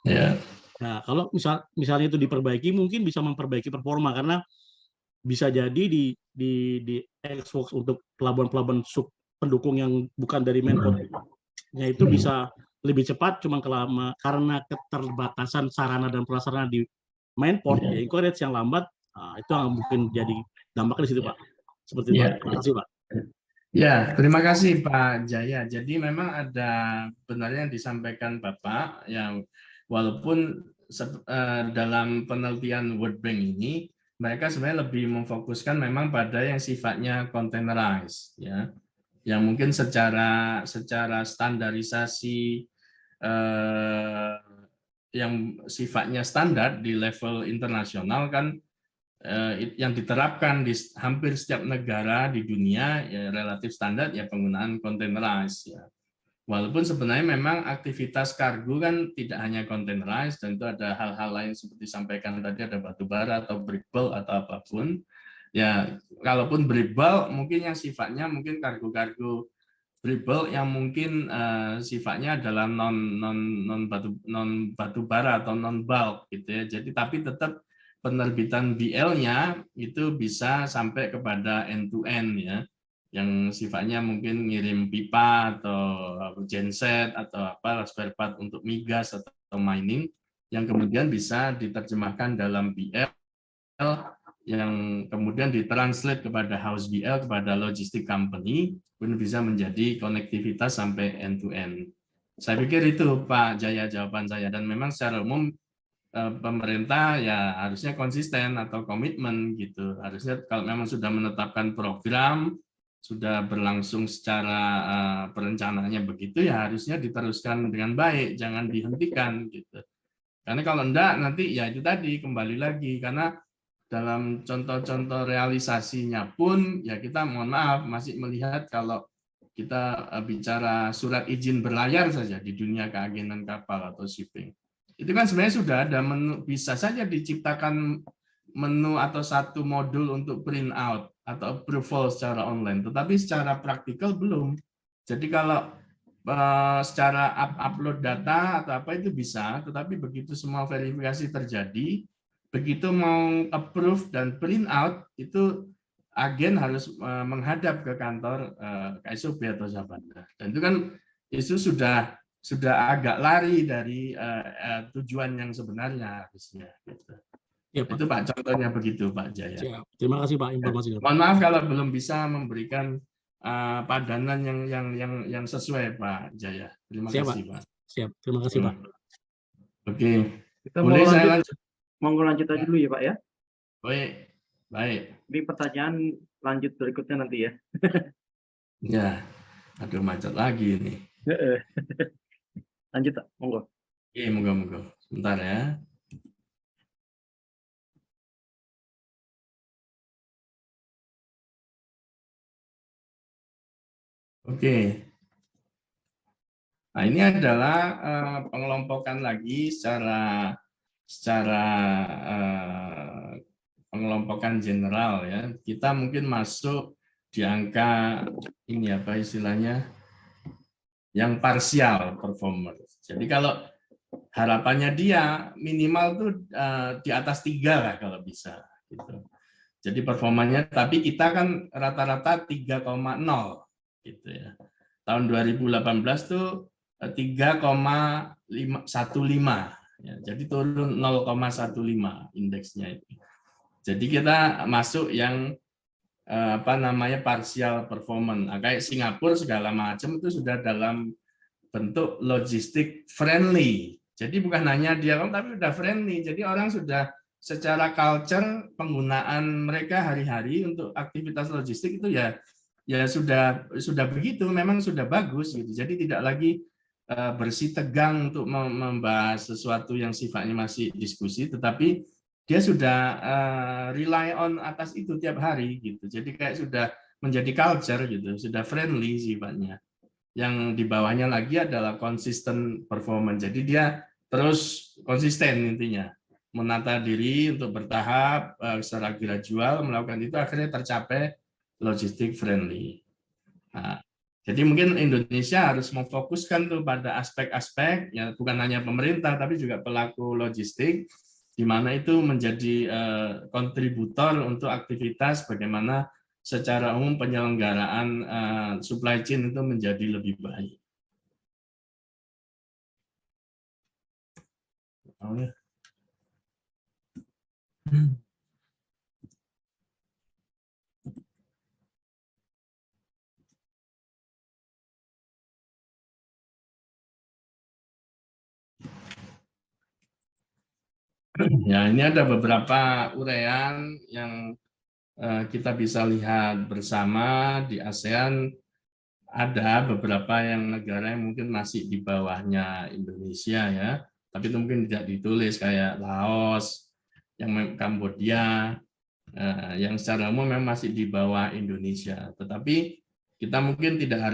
Ya. Nah, kalau misalnya itu diperbaiki, mungkin bisa memperbaiki performa karena bisa jadi di Xbox untuk pelabuhan-pelabuhan sub pendukung yang bukan dari main pod-nya itu bisa lebih cepat, cuma karena keterbatasan sarana dan prasarana di main pod, ya encourage yang lambat, itu yang mungkin jadi dampaknya di situ, Pak. Seperti itu, Pak. Terima kasih, Pak. Ya, terima kasih Pak Jaya. Jadi memang ada benarnya yang disampaikan Bapak, yang walaupun dalam penelitian World Bank ini, mereka sebenarnya lebih memfokuskan memang pada yang sifatnya containerized, ya, yang mungkin secara standarisasi yang sifatnya standar di level internasional kan yang diterapkan di hampir setiap negara di dunia ya relatif standar ya penggunaan containerized ya. Walaupun sebenarnya memang aktivitas kargo kan tidak hanya containerized dan itu ada hal-hal lain seperti disampaikan tadi ada batu bara atau brick bulk atau apapun. Ya, kalaupun brick bulk mungkin yang sifatnya mungkin kargo-kargo brick bulk yang mungkin sifatnya adalah non batu bara atau non bulk gitu ya. Jadi tapi tetap penerbitan BL-nya itu bisa sampai kepada end-to-end ya, yang sifatnya mungkin ngirim pipa atau genset atau apa spare part untuk migas atau mining yang kemudian bisa diterjemahkan dalam BL yang kemudian ditranslate kepada house BL kepada logistik company pun bisa menjadi konektivitas sampai end-to-end. Saya pikir itu Pak Jaya jawaban saya dan memang secara umum pemerintah ya harusnya konsisten atau komitmen gitu. Harusnya kalau memang sudah menetapkan program, sudah berlangsung secara perencanaannya begitu ya harusnya diteruskan dengan baik, jangan dihentikan gitu. Karena kalau enggak nanti ya itu tadi kembali lagi karena dalam contoh-contoh realisasinya pun ya kita mohon maaf masih melihat kalau kita bicara surat izin berlayar saja di dunia keagenan kapal atau shipping. Itu kan sebenarnya sudah ada menu, bisa saja diciptakan menu atau satu modul untuk print out atau approval secara online, tetapi secara praktikal belum. Jadi kalau secara upload data atau apa itu bisa, tetapi begitu semua verifikasi terjadi, begitu mau approve dan print out itu agen harus menghadap ke kantor KSOP atau Sabanda. Dan itu kan itu sudah agak lari dari tujuan yang sebenarnya harusnya. Gitu. Ya, Pak. Itu Pak contohnya begitu Pak Jaya. Siap. Terima kasih Pak informasinya. Mohon maaf kalau belum bisa memberikan padanan yang sesuai Pak Jaya. Terima Siap, kasih Pak. Siap. Terima kasih Pak. Oke. Kita Boleh saya lanjut? Monggo lanjut aja dulu ya Pak ya. Baik. Baik. Ini pertanyaan lanjut berikutnya nanti ya. Ya. Aduh macet lagi nih. Lanjut Pak, monggo. Oke, moga-moga. Sebentar ya. Oke. Nah, ini adalah pengelompokan lagi secara pengelompokan general ya. Kita mungkin masuk di angka ini apa istilahnya yang parsial performance. Jadi kalau harapannya dia minimal tuh di atas 3 lah kalau bisa gitu. Jadi performanya tapi kita kan rata-rata 3,0 gitu ya. Tahun 2018 tuh 3,15 ya. Jadi turun 0,15 indeksnya itu. Jadi kita masuk yang apa namanya partial performance. Nah, kayak Singapura segala macam itu sudah dalam bentuk logistik friendly. Jadi bukan hanya dia tapi sudah friendly. Jadi orang sudah secara culture penggunaan mereka hari-hari untuk aktivitas logistik itu ya sudah begitu, memang sudah bagus gitu. Jadi tidak lagi bersih tegang untuk membahas sesuatu yang sifatnya masih diskusi, tetapi dia sudah rely on atas itu tiap hari gitu. Jadi kayak sudah menjadi culture gitu, sudah friendly sifatnya. Yang di bawahnya lagi adalah consistent performance. Jadi dia terus konsisten intinya, menata diri untuk bertahap secara gradual melakukan itu akhirnya tercapai logistik friendly. Nah, Jadi mungkin Indonesia harus memfokuskan tuh pada aspek-aspek, ya bukan hanya pemerintah tapi juga pelaku logistik, di mana itu menjadi kontributor untuk aktivitas bagaimana secara umum penyelenggaraan supply chain itu menjadi lebih baik. Oh, ya. Ya, ini ada beberapa uraian yang kita bisa lihat bersama di ASEAN. Ada beberapa yang negara yang mungkin masih di bawahnya Indonesia ya, tapi itu mungkin tidak ditulis kayak Laos, yang Kambodia, yang secara umum memang masih di bawah Indonesia. Tetapi kita mungkin tidak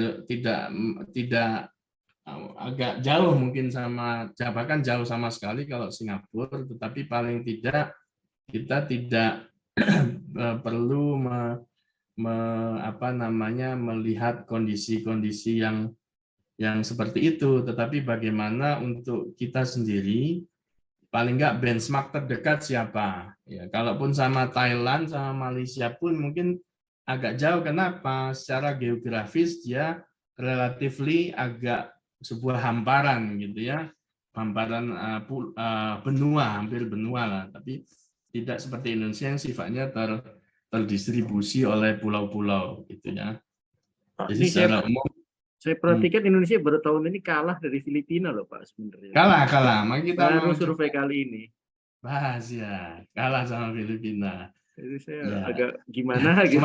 agak jauh mungkin sama, bahkan jauh sama sekali kalau Singapura, tetapi paling tidak kita tidak perlu melihat kondisi-kondisi yang seperti itu, tetapi bagaimana untuk kita sendiri paling nggak benchmark terdekat siapa ya. Kalaupun sama Thailand sama Malaysia pun mungkin agak jauh. Kenapa? Secara geografis dia relatively agak sebuah hamparan gitu ya, hamparan benua, hampir benua lah, tapi tidak seperti Indonesia yang sifatnya terdistribusi oleh pulau-pulau gitu ya. Jadi Ini secara umum saya perhatikan Indonesia baru tahun ini kalah dari Filipina loh Pak sebenarnya. kalah. Makanya kita baru mau survei kali ini. bahas ya, kalah sama Filipina. Jadi saya Ya. agak gimana gitu.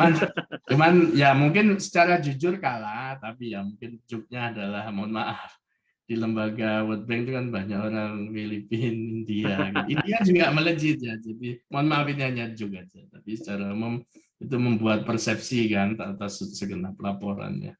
Cuman ya mungkin secara jujur kalah, tapi ya mungkin juknya adalah mohon maaf. Di lembaga World Bank itu kan banyak orang Filipina, India. Gitu. India juga melejit ya. Jadi mohon maaf ini hanya juga aja. Tapi secara umum itu membuat persepsi kan atas segenap laporannya.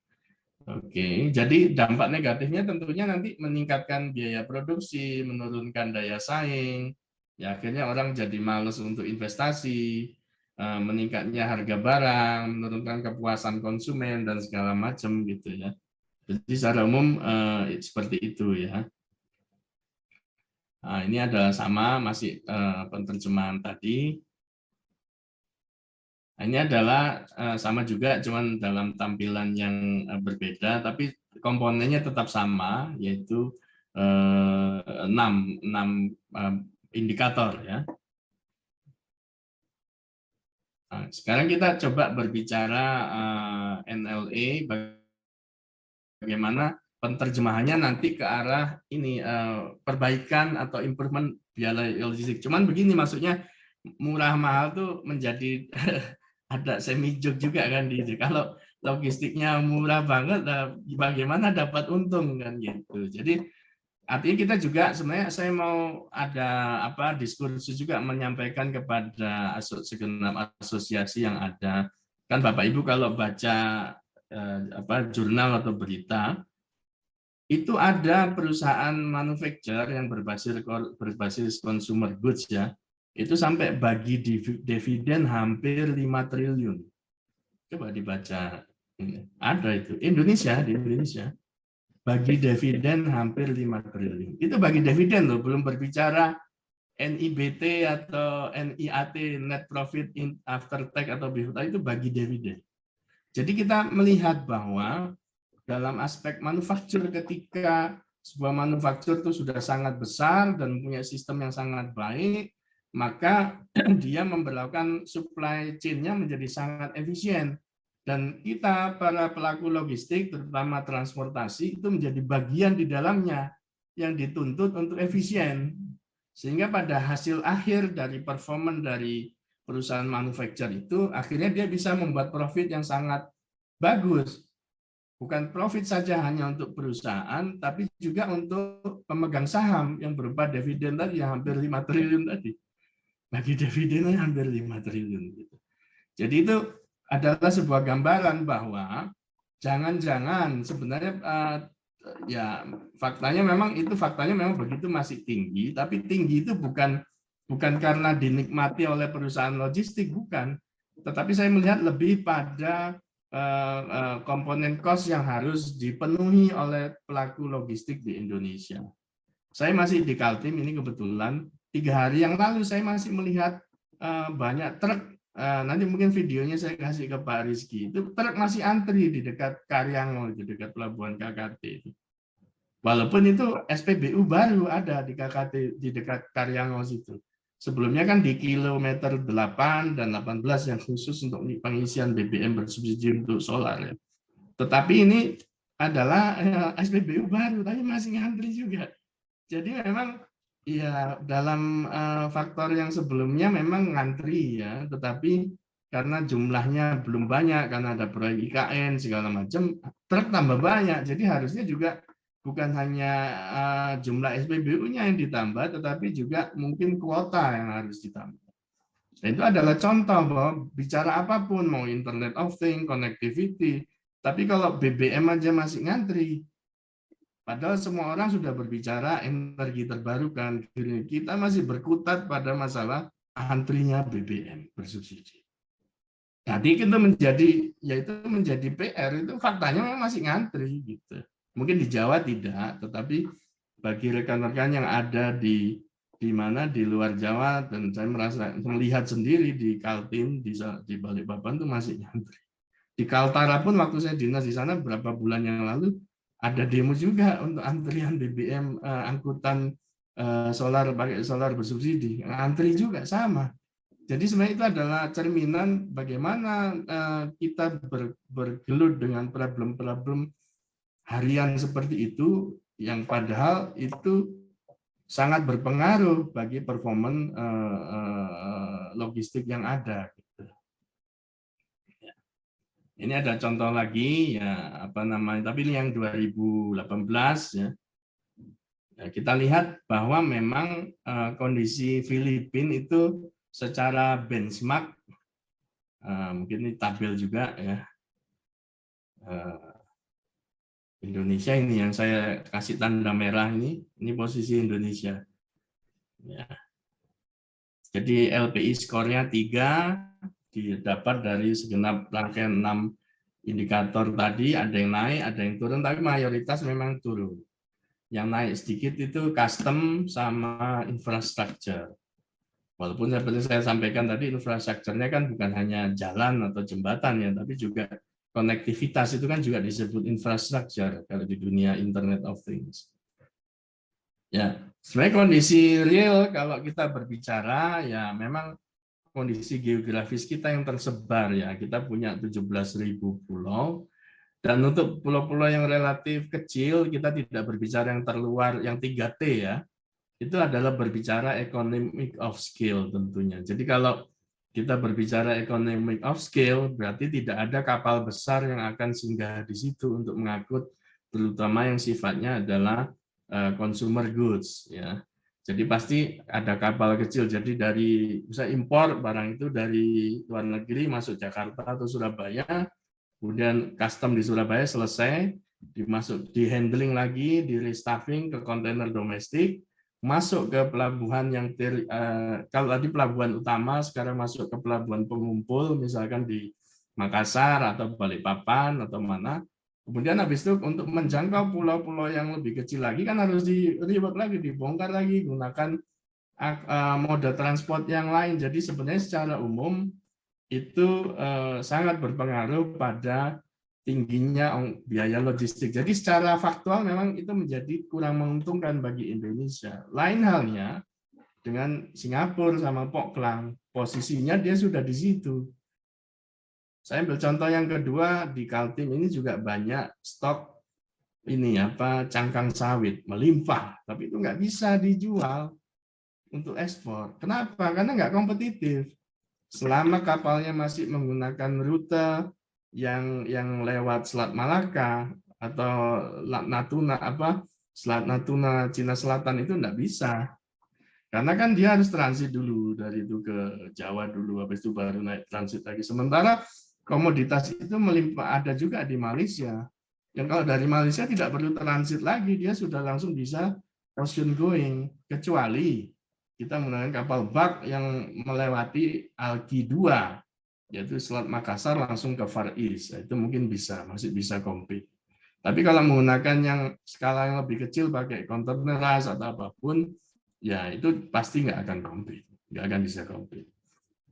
Oke, jadi dampak negatifnya tentunya nanti meningkatkan biaya produksi, menurunkan daya saing. Ya akhirnya orang jadi malas untuk investasi, meningkatnya harga barang, menurunkan kepuasan konsumen dan segala macam gitu ya. Jadi secara umum seperti itu ya. Nah, ini adalah sama masih penerjemahan tadi. Nah, ini adalah sama juga, cuman dalam tampilan yang berbeda, tapi komponennya tetap sama, yaitu 6 indikator ya. Nah, sekarang kita coba berbicara NLA. Bagaimana penerjemahannya nanti ke arah ini perbaikan atau improvement biaya logistik. Cuman begini maksudnya murah mahal tuh menjadi ada semi joke juga kan di itu. Kalau logistiknya murah banget, bagaimana dapat untung kan gitu. Jadi artinya kita juga sebenarnya saya mau ada diskursus juga menyampaikan kepada segenap asosiasi yang ada. Kan Bapak Ibu kalau baca jurnal atau berita itu ada perusahaan manufacturer yang berbasis consumer goods ya, itu sampai bagi dividen hampir 5 triliun. Coba dibaca ini. Ada itu di Indonesia bagi dividen hampir 5 triliun. Itu bagi dividen loh, belum berbicara NIBT atau NIAT, net profit after tax atau before tax, itu bagi dividen. Jadi kita melihat bahwa dalam aspek manufaktur, ketika sebuah manufaktur itu sudah sangat besar dan punya sistem yang sangat baik, maka dia memperlakukan supply chain-nya menjadi sangat efisien. Dan kita para pelaku logistik, terutama transportasi, itu menjadi bagian di dalamnya yang dituntut untuk efisien. Sehingga pada hasil akhir dari performance dari perusahaan manufaktur itu, akhirnya dia bisa membuat profit yang sangat bagus. Bukan profit saja hanya untuk perusahaan, tapi juga untuk pemegang saham yang berupa dividen tadi yang hampir 5 triliun tadi. Bagi dividennya hampir 5 triliun. Jadi itu adalah sebuah gambaran bahwa jangan-jangan sebenarnya ya faktanya memang begitu masih tinggi, tapi tinggi itu bukan karena dinikmati oleh perusahaan logistik, bukan. Tetapi saya melihat lebih pada komponen cost yang harus dipenuhi oleh pelaku logistik di Indonesia. Saya masih di Kaltim ini kebetulan 3 hari yang lalu saya masih melihat banyak truk. Nanti mungkin videonya saya kasih ke Pak Rizky. Itu truk masih antri di dekat Karyango, di dekat pelabuhan KKT itu. Walaupun itu SPBU baru ada di KKT di dekat Karyango situ. Sebelumnya kan di kilometer 8 dan 18 yang khusus untuk pengisian BBM bersubsidi untuk solar. Ya. Tetapi ini adalah SPBU baru, tapi masih ngantri juga. Jadi memang ya dalam faktor yang sebelumnya memang ngantri ya, tetapi karena jumlahnya belum banyak, karena ada proyek IKN segala macam, truk tambah banyak. Jadi harusnya juga bukan hanya jumlah SPBU-nya yang ditambah, tetapi juga mungkin kuota yang harus ditambah. Nah, itu adalah contoh bahwa bicara apapun, mau Internet of Things, connectivity, tapi kalau BBM aja masih ngantri, padahal semua orang sudah berbicara energi terbarukan, kita masih berkutat pada masalah antrinya BBM bersubsidi. Jadi itu menjadi PR, itu faktanya memang masih ngantri gitu. Mungkin di Jawa tidak, tetapi bagi rekan-rekan yang ada di luar Jawa, dan saya melihat sendiri di Kaltim, di Balikpapan itu masih ngantri. Di Kaltara pun waktu saya dinas di sana beberapa bulan yang lalu, ada demo juga untuk antrian BBM angkutan solar pakai solar bersubsidi, antri juga sama. Jadi sebenarnya itu adalah cerminan bagaimana kita bergelut dengan problem-problem harian seperti itu, yang padahal itu sangat berpengaruh bagi performan logistik yang ada. Ini ada contoh lagi ya, tapi ini yang 2018 ya. Kita lihat bahwa memang kondisi Filipina itu secara benchmark, mungkin ini tabel juga ya. Indonesia ini yang saya kasih tanda merah ini posisi Indonesia. Ya. Jadi LPI skornya 3, didapat dari segenap rangkaian 6 indikator tadi, ada yang naik, ada yang turun, tapi mayoritas memang turun. Yang naik sedikit itu custom sama infrastructure. Walaupun seperti saya sampaikan tadi, infrastrukturnya kan bukan hanya jalan atau jembatan ya, tapi juga konektivitas itu kan juga disebut infrastruktur kalau di dunia Internet of Things. Ya, sebenarnya kondisi real kalau kita berbicara ya memang kondisi geografis kita yang tersebar ya. Kita punya 17.000 pulau, dan untuk pulau-pulau yang relatif kecil kita tidak berbicara yang terluar, yang 3T ya. Itu adalah berbicara economic of scale tentunya. Jadi kalau kita berbicara economic of scale, berarti tidak ada kapal besar yang akan singgah di situ untuk mengangkut, terutama yang sifatnya adalah consumer goods. Ya. Jadi pasti ada kapal kecil. Jadi dari bisa impor barang itu dari luar negeri masuk Jakarta atau Surabaya, kemudian custom di Surabaya selesai, di handling lagi, di restaffing ke kontainer domestik, masuk ke pelabuhan yang kalau tadi pelabuhan utama, sekarang masuk ke pelabuhan pengumpul, misalkan di Makassar atau Balikpapan atau mana. Kemudian habis itu untuk menjangkau pulau-pulau yang lebih kecil lagi kan harus di-rework lagi, dibongkar lagi, gunakan moda transport yang lain. Jadi sebenarnya secara umum itu sangat berpengaruh pada tingginya biaya logistik. Jadi secara faktual memang itu menjadi kurang menguntungkan bagi Indonesia. Lain halnya dengan Singapura sama Poklang, posisinya dia sudah di situ. Saya ambil contoh yang kedua, di Kaltim ini juga banyak stok cangkang sawit melimpah, tapi itu nggak bisa dijual untuk ekspor. Kenapa? Karena nggak kompetitif. Selama kapalnya masih menggunakan rute yang lewat Selat Malaka atau Selat Natuna Cina Selatan itu enggak bisa. Karena kan dia harus transit dulu dari itu ke Jawa dulu, habis itu baru naik transit lagi. Sementara komoditas itu melimpah ada juga di Malaysia. Yang kalau dari Malaysia tidak perlu transit lagi, dia sudah langsung bisa ocean going, kecuali kita menggunakan kapal bak yang melewati Alki 2. yaitu Selat Makassar langsung ke Far East. Itu mungkin masih bisa compete. Tapi kalau menggunakan yang skala yang lebih kecil pakai containerized atau apapun, ya itu pasti nggak akan compete, nggak akan bisa compete.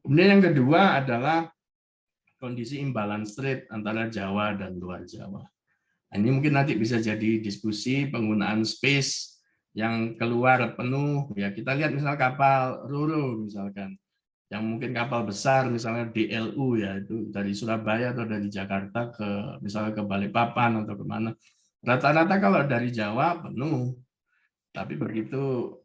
Kemudian yang kedua adalah kondisi imbalance trade antara Jawa dan luar Jawa. Nah, ini mungkin nanti bisa jadi diskusi penggunaan space yang keluar penuh. Ya kita lihat misal kapal Roro misalkan, yang mungkin kapal besar misalnya DLU ya itu dari Surabaya atau dari Jakarta ke misalnya ke Balikpapan atau kemana, rata-rata kalau dari Jawa penuh, tapi begitu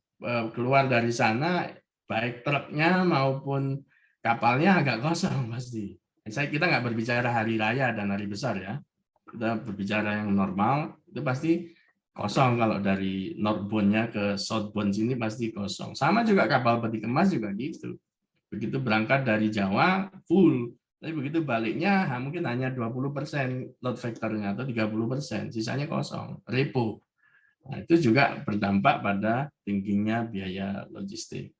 keluar dari sana baik truknya maupun kapalnya agak kosong pasti. Kita nggak berbicara hari raya dan hari besar ya, kita berbicara yang normal itu pasti kosong. Kalau dari northbound-nya ke southbound sini pasti kosong. Sama juga kapal peti kemas juga gitu. Begitu berangkat dari Jawa full, tapi begitu baliknya mungkin hanya 20% load factor-nya atau 30%, sisanya kosong, repo. Nah, itu juga berdampak pada tingginya biaya logistik.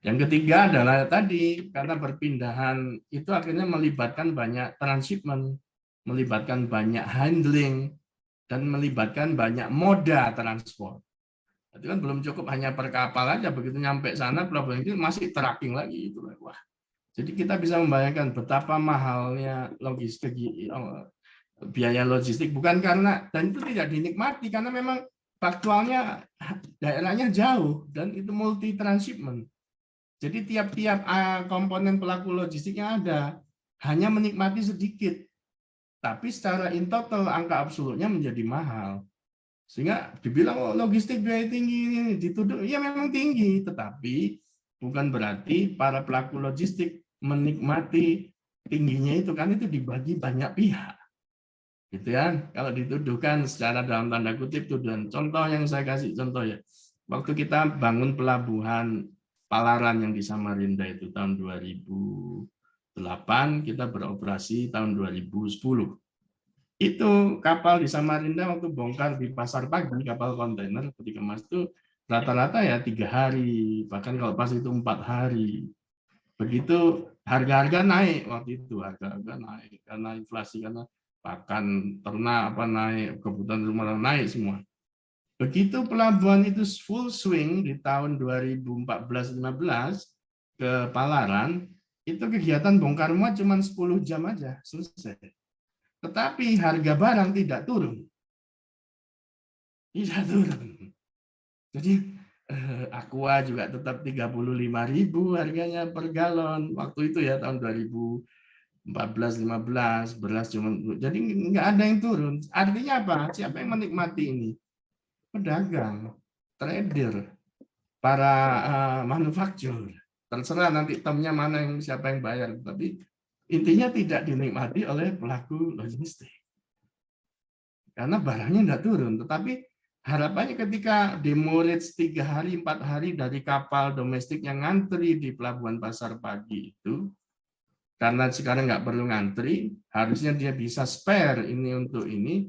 Yang ketiga adalah tadi, karena perpindahan itu akhirnya melibatkan banyak transshipment, melibatkan banyak handling, dan melibatkan banyak moda transport. Itu kan belum cukup hanya per kapal aja, begitu nyampe sana pelabuhan itu masih tracking lagi itu. Wah. Jadi kita bisa membayangkan betapa mahalnya logistik, biaya logistik, bukan karena, dan itu tidak dinikmati karena memang faktualnya daerahnya jauh dan itu multi transshipment. Jadi tiap-tiap komponen pelaku logistiknya ada, hanya menikmati sedikit. Tapi secara in total angka absolutnya menjadi mahal. Sehingga dibilang logistik biaya tinggi, dituduh, ya memang tinggi, tetapi bukan berarti para pelaku logistik menikmati tingginya itu, kan itu dibagi banyak pihak. Gitu kan? Kalau dituduhkan secara dalam tanda kutip tuduhan. Contoh yang saya kasih contoh ya. Waktu kita bangun pelabuhan Palaran yang di Samarinda itu tahun 2008, kita beroperasi tahun 2010. Itu kapal di Samarinda waktu bongkar di Pasar Pagi, kapal kontainer peti kemas itu rata-rata ya 3 hari, bahkan kalau pas itu 4 hari. Begitu harga-harga naik waktu itu, harga-harga naik karena inflasi, karena pakan ternak naik, kebutuhan rumah naik semua. Begitu pelabuhan itu full swing di tahun 2014-15 ke Palaran, itu kegiatan bongkar muat cuma 10 jam aja selesai. Tetapi harga barang tidak turun. Tidak turun. Jadi Aqua juga tetap 35.000 harganya per galon. Waktu itu ya tahun 2014-15, beras cuma, jadi nggak ada yang turun. Artinya apa? Siapa yang menikmati ini? Pedagang, trader, para manufaktur. Terserah nanti termnya mana yang siapa yang bayar. Tapi intinya tidak dinikmati oleh pelaku logistik. Karena barangnya tidak turun. Tetapi harapannya ketika demurrage 3 hari, 4 hari dari kapal domestik yang ngantri di Pelabuhan Pasar Pagi itu, karena sekarang nggak perlu ngantri, harusnya dia bisa spare ini untuk ini.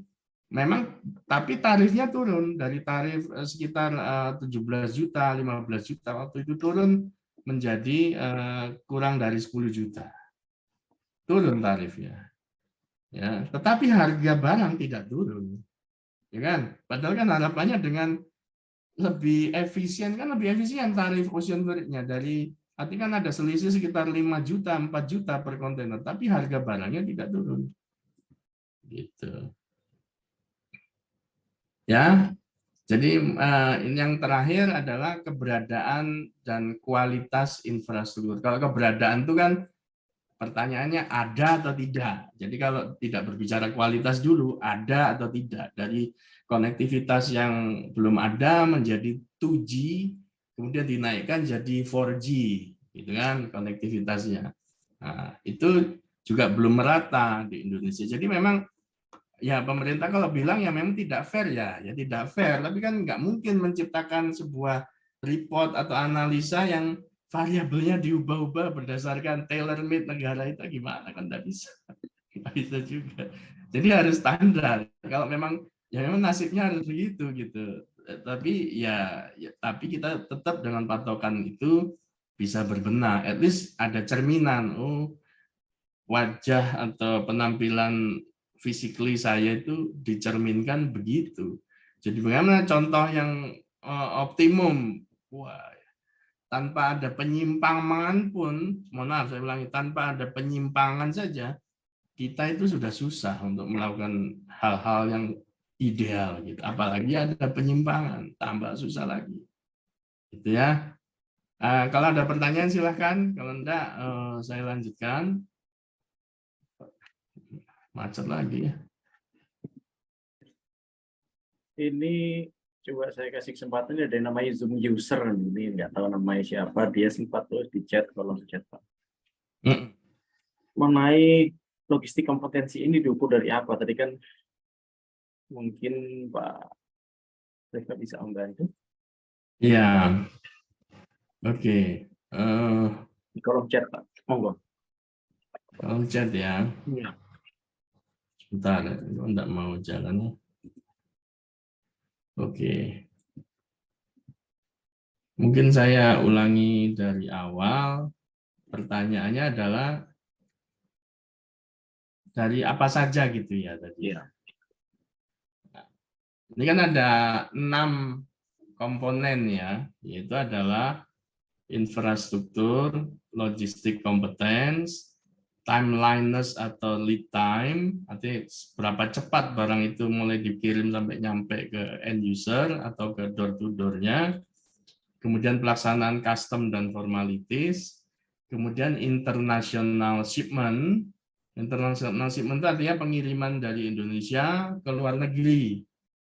Memang, tapi tarifnya turun dari tarif sekitar 17 juta, 15 juta, waktu itu turun menjadi kurang dari 10 juta. Turun tarifnya, ya. Tetapi harga barang tidak turun, ya kan? Padahal kan harapannya dengan lebih efisien, kan lebih efisien tarif ocean freight-nya dari, artinya kan ada selisih sekitar 5 juta, 4 juta per kontainer, tapi harga barangnya tidak turun, gitu. Ya, jadi ini yang terakhir adalah keberadaan dan kualitas infrastruktur. Kalau keberadaan itu kan pertanyaannya ada atau tidak. Jadi kalau tidak berbicara kualitas dulu, ada atau tidak. Dari konektivitas yang belum ada menjadi 2G, kemudian dinaikkan jadi 4G, gitu kan konektivitasnya. Nah, itu juga belum merata di Indonesia. Jadi memang ya pemerintah kalau bilang ya memang tidak fair ya tidak fair. Tapi kan nggak mungkin menciptakan sebuah report atau analisa yang variabelnya diubah-ubah berdasarkan tailor-made negara itu, gimana, kan nggak bisa. Nggak bisa juga. Jadi harus standar. Kalau memang ya memang nasibnya harus begitu gitu. Tapi tapi kita tetap dengan patokan itu bisa berbenah. At least ada cerminan. Oh, wajah atau penampilan physically saya itu dicerminkan begitu. Jadi bagaimana contoh yang optimum? Wah, tanpa ada penyimpangan pun, mohon maaf saya ulangi, tanpa ada penyimpangan saja, kita itu sudah susah untuk melakukan hal-hal yang ideal gitu. Apalagi ada penyimpangan, tambah susah lagi. Gitu ya. Kalau ada pertanyaan silahkan, kalau enggak saya lanjutkan. Macet lagi ya. Ini coba saya kasih kesempatan, ada yang namanya Zoom user, ini nggak tahu namanya siapa, dia sempat tulis di chat, kolom chat Pak. Mengenai logistik kompetensi ini diukur dari apa? Tadi kan mungkin Pak Rifka bisa membantu. Iya. Oke. Di kolom chat Pak, monggo. Kolom chat ya. Iya. Sebentar, enggak mau jalan. Oke. Mungkin saya ulangi dari awal. Pertanyaannya adalah dari apa saja gitu ya tadi. Iya. Ini kan ada 6 komponen ya, yaitu adalah infrastruktur, logistik competence, timeliness atau lead time, artinya berapa cepat barang itu mulai dikirim sampai nyampe ke end user atau ke door to door-nya, kemudian pelaksanaan custom dan formalities, kemudian international shipment. International shipment itu artinya pengiriman dari Indonesia ke luar negeri.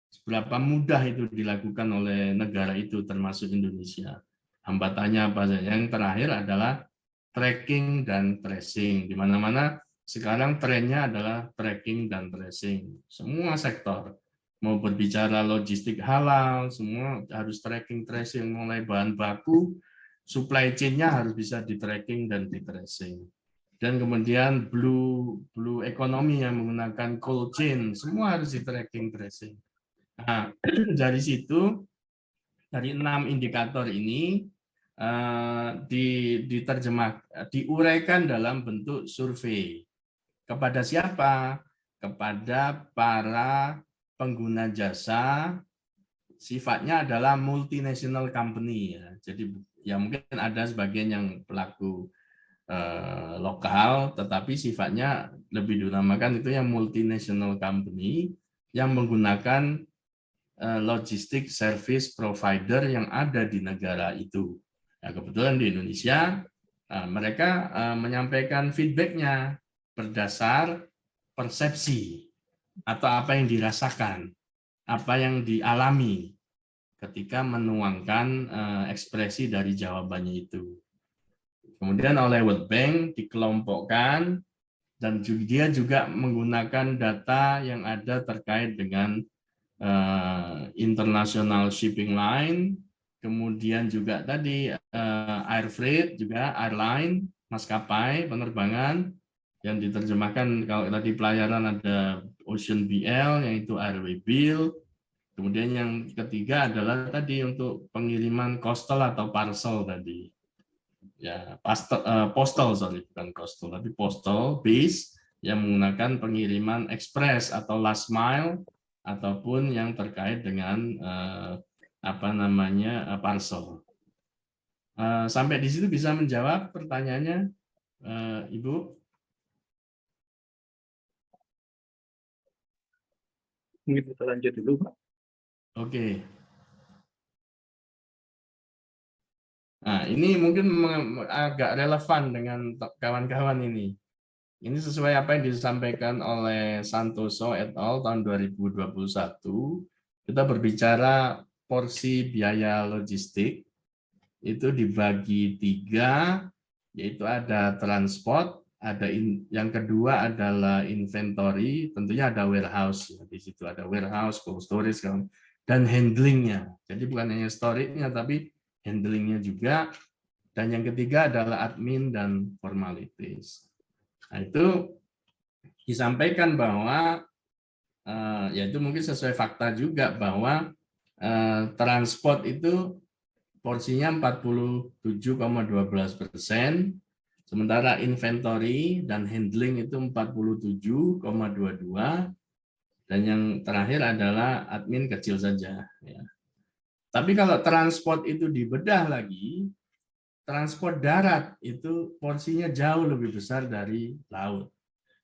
Seberapa mudah itu dilakukan oleh negara itu termasuk Indonesia. Hambatannya apa saja? Yang terakhir adalah tracking dan tracing. Di mana-mana sekarang trennya adalah tracking dan tracing. Semua sektor. Mau berbicara logistik halal, semua harus tracking tracing. Mulai bahan baku, supply chain-nya harus bisa di tracking dan di tracing. Dan kemudian blue economy yang menggunakan cold chain, semua harus di tracking tracing. Nah, dari situ, dari 6 indikator ini diuraikan dalam bentuk survei. Kepada siapa? Kepada para pengguna jasa, sifatnya adalah multinational company ya. Jadi ya mungkin ada sebagian yang pelaku lokal, tetapi sifatnya lebih dinamakan itu yang multinational company yang menggunakan logistik service provider yang ada di negara itu. Nah, kebetulan di Indonesia mereka menyampaikan feedback-nya berdasar persepsi atau apa yang dirasakan, apa yang dialami ketika menuangkan ekspresi dari jawabannya itu. Kemudian oleh World Bank dikelompokkan dan dia juga menggunakan data yang ada terkait dengan international shipping line, kemudian juga tadi air freight, juga airline, maskapai, penerbangan, yang diterjemahkan kalau tadi pelayaran ada Ocean BL, yaitu Airway Bill, kemudian yang ketiga adalah tadi untuk pengiriman coastal atau parcel tadi. Ya, postal, sorry, bukan coastal, tapi postal base yang menggunakan pengiriman ekspres atau last mile ataupun yang terkait dengan parcel. Sampai di situ bisa menjawab pertanyaannya, Ibu? Mungkin kita lanjut dulu, Pak. Oke. Nah, ini mungkin agak relevan dengan kawan-kawan ini. Ini sesuai apa yang disampaikan oleh Santoso et al. Tahun 2021. Kita berbicara porsi biaya logistik, itu dibagi 3, yaitu ada transport, yang kedua adalah inventory, tentunya ada warehouse. Di situ ada warehouse, cold storage, dan handlingnya. Jadi bukan hanya storage-nya, tapi handlingnya juga, dan yang ketiga adalah admin dan formalities. Nah, itu disampaikan bahwa ya itu mungkin sesuai fakta juga bahwa transport itu porsinya 47,12%, Sementara inventory dan handling itu 47,22, dan yang terakhir adalah admin kecil saja. Ya. Tapi kalau transport itu dibedah lagi, transport darat itu porsinya jauh lebih besar dari laut.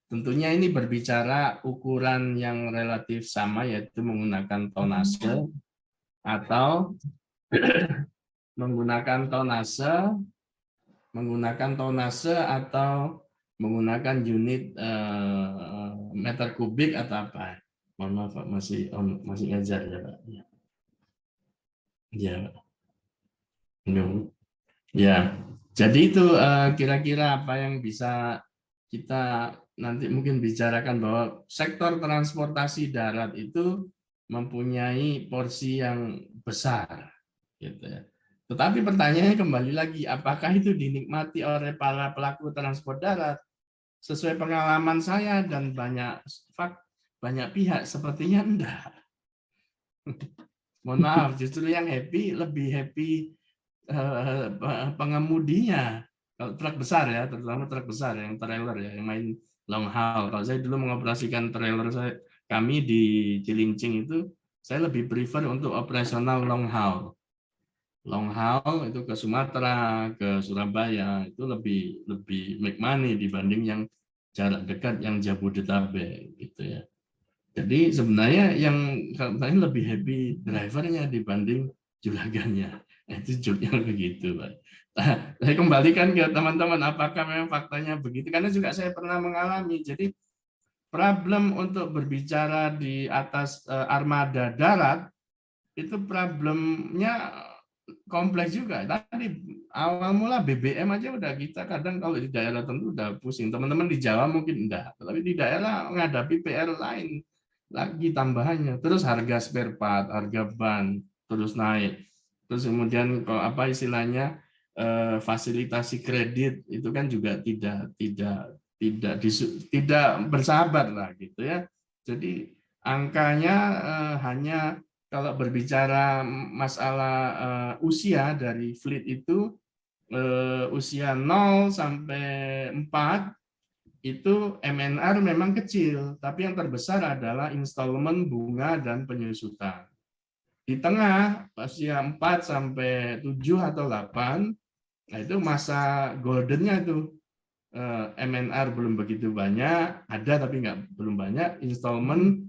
Tentunya ini berbicara ukuran yang relatif sama, yaitu menggunakan tonnase atau menggunakan tonnase atau menggunakan unit meter kubik atau apa. Mohon maaf Pak, masih ngajar ya Pak. Ya. Ya. Jadi itu kira-kira apa yang bisa kita nanti mungkin bicarakan, bahwa sektor transportasi darat itu mempunyai porsi yang besar, gitu ya. Tetapi pertanyaannya kembali lagi, apakah itu dinikmati oleh para pelaku transport darat? Sesuai pengalaman saya dan banyak pihak, sepertinya enggak. Mohon maaf, justru yang lebih happy pengemudinya. Kalau truk besar ya, terutama truk besar yang trailer ya, yang main long haul. Kalau saya dulu mengoperasikan trailer kami di Cilincing itu, saya lebih prefer untuk operasional long haul. Long haul itu ke Sumatera, ke Surabaya, itu lebih make money dibanding yang jarak dekat yang Jabodetabek gitu ya. Jadi sebenarnya yang katanya lebih happy drivernya dibanding juragannya. Itu joknya begitu, Pak. Saya kembalikan ke teman-teman, apakah memang faktanya begitu? Karena juga saya pernah mengalami. Jadi problem untuk berbicara di atas armada darat itu problemnya kompleks juga. Tadi awal mula BBM aja udah kita kadang kalau di daerah tentu udah pusing. Teman-teman di Jawa mungkin enggak, tapi di daerah menghadapi PR lain lagi tambahannya. Terus harga spare part, harga ban terus naik. Terus kemudian kalau apa istilahnya fasilitasi kredit itu kan juga tidak bersahabat lah gitu ya. Jadi angkanya hanya kalau berbicara masalah usia dari fleet itu usia 0 sampai 4 itu MNR memang kecil, tapi yang terbesar adalah installment, bunga, dan penyusutan. Di tengah usia 4 sampai 7 atau 8, nah itu masa goldennya itu. MNR belum begitu banyak, ada tapi belum banyak, installment,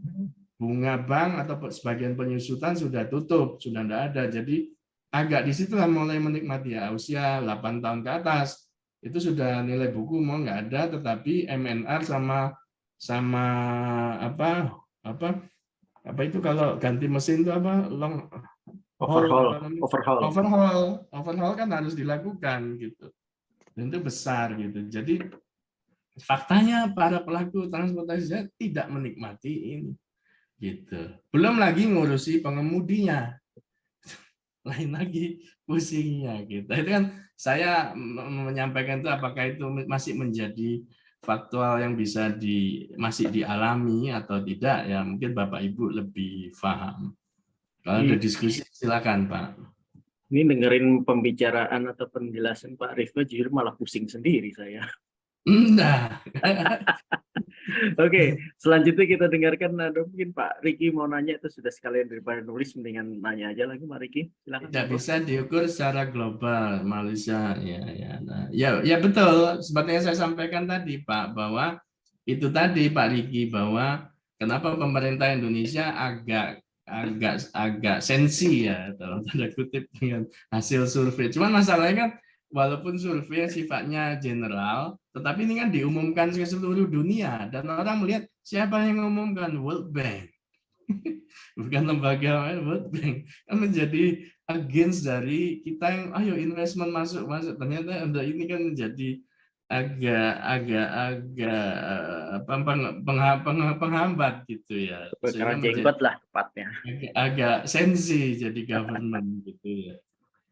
bunga bank atau sebagian penyusutan sudah tutup, sudah tidak ada. Jadi agak disitulah mulai menikmati ya, usia 8 tahun ke atas itu sudah nilai buku mau nggak ada, tetapi MNR sama apa itu kalau ganti mesin itu apa overhaul kan harus dilakukan gitu, dan itu besar gitu. Jadi faktanya para pelaku transportasi tidak menikmati ini gitu. Belum lagi ngurusi pengemudinya, lain lagi pusingnya gitu. Itu kan saya menyampaikan itu, apakah itu masih menjadi faktual yang bisa masih dialami atau tidak ya, mungkin Bapak Ibu lebih paham. Kalau ada diskusi silakan Pak. Ini dengerin pembicaraan atau penjelasan Pak Rifka jujur malah pusing sendiri saya. Nah. Oke, selanjutnya kita dengarkan, mungkin Pak Riki mau nanya, itu sudah sekalian daripada nulis mendingan nanya aja lagi Pak Riki. Silakan. Tidak bisa diukur secara global Malaysia ya betul, seperti yang saya sampaikan tadi Pak, bahwa itu tadi Pak Riki, bahwa kenapa pemerintah Indonesia agak sensi ya dalam tanda kutip dengan hasil survei. Cuman masalahnya kan walaupun survei sifatnya general, tetapi ini kan diumumkan ke seluruh dunia dan orang melihat siapa yang mengumumkan, World Bank. Bukan lembaga World Bank, kan menjadi against dari kita yang ayo investment masuk. Ternyata ini kan menjadi agak penghambat gitu ya. Kebakaran jenggot lah tepatnya. Agak sensi jadi government gitu ya.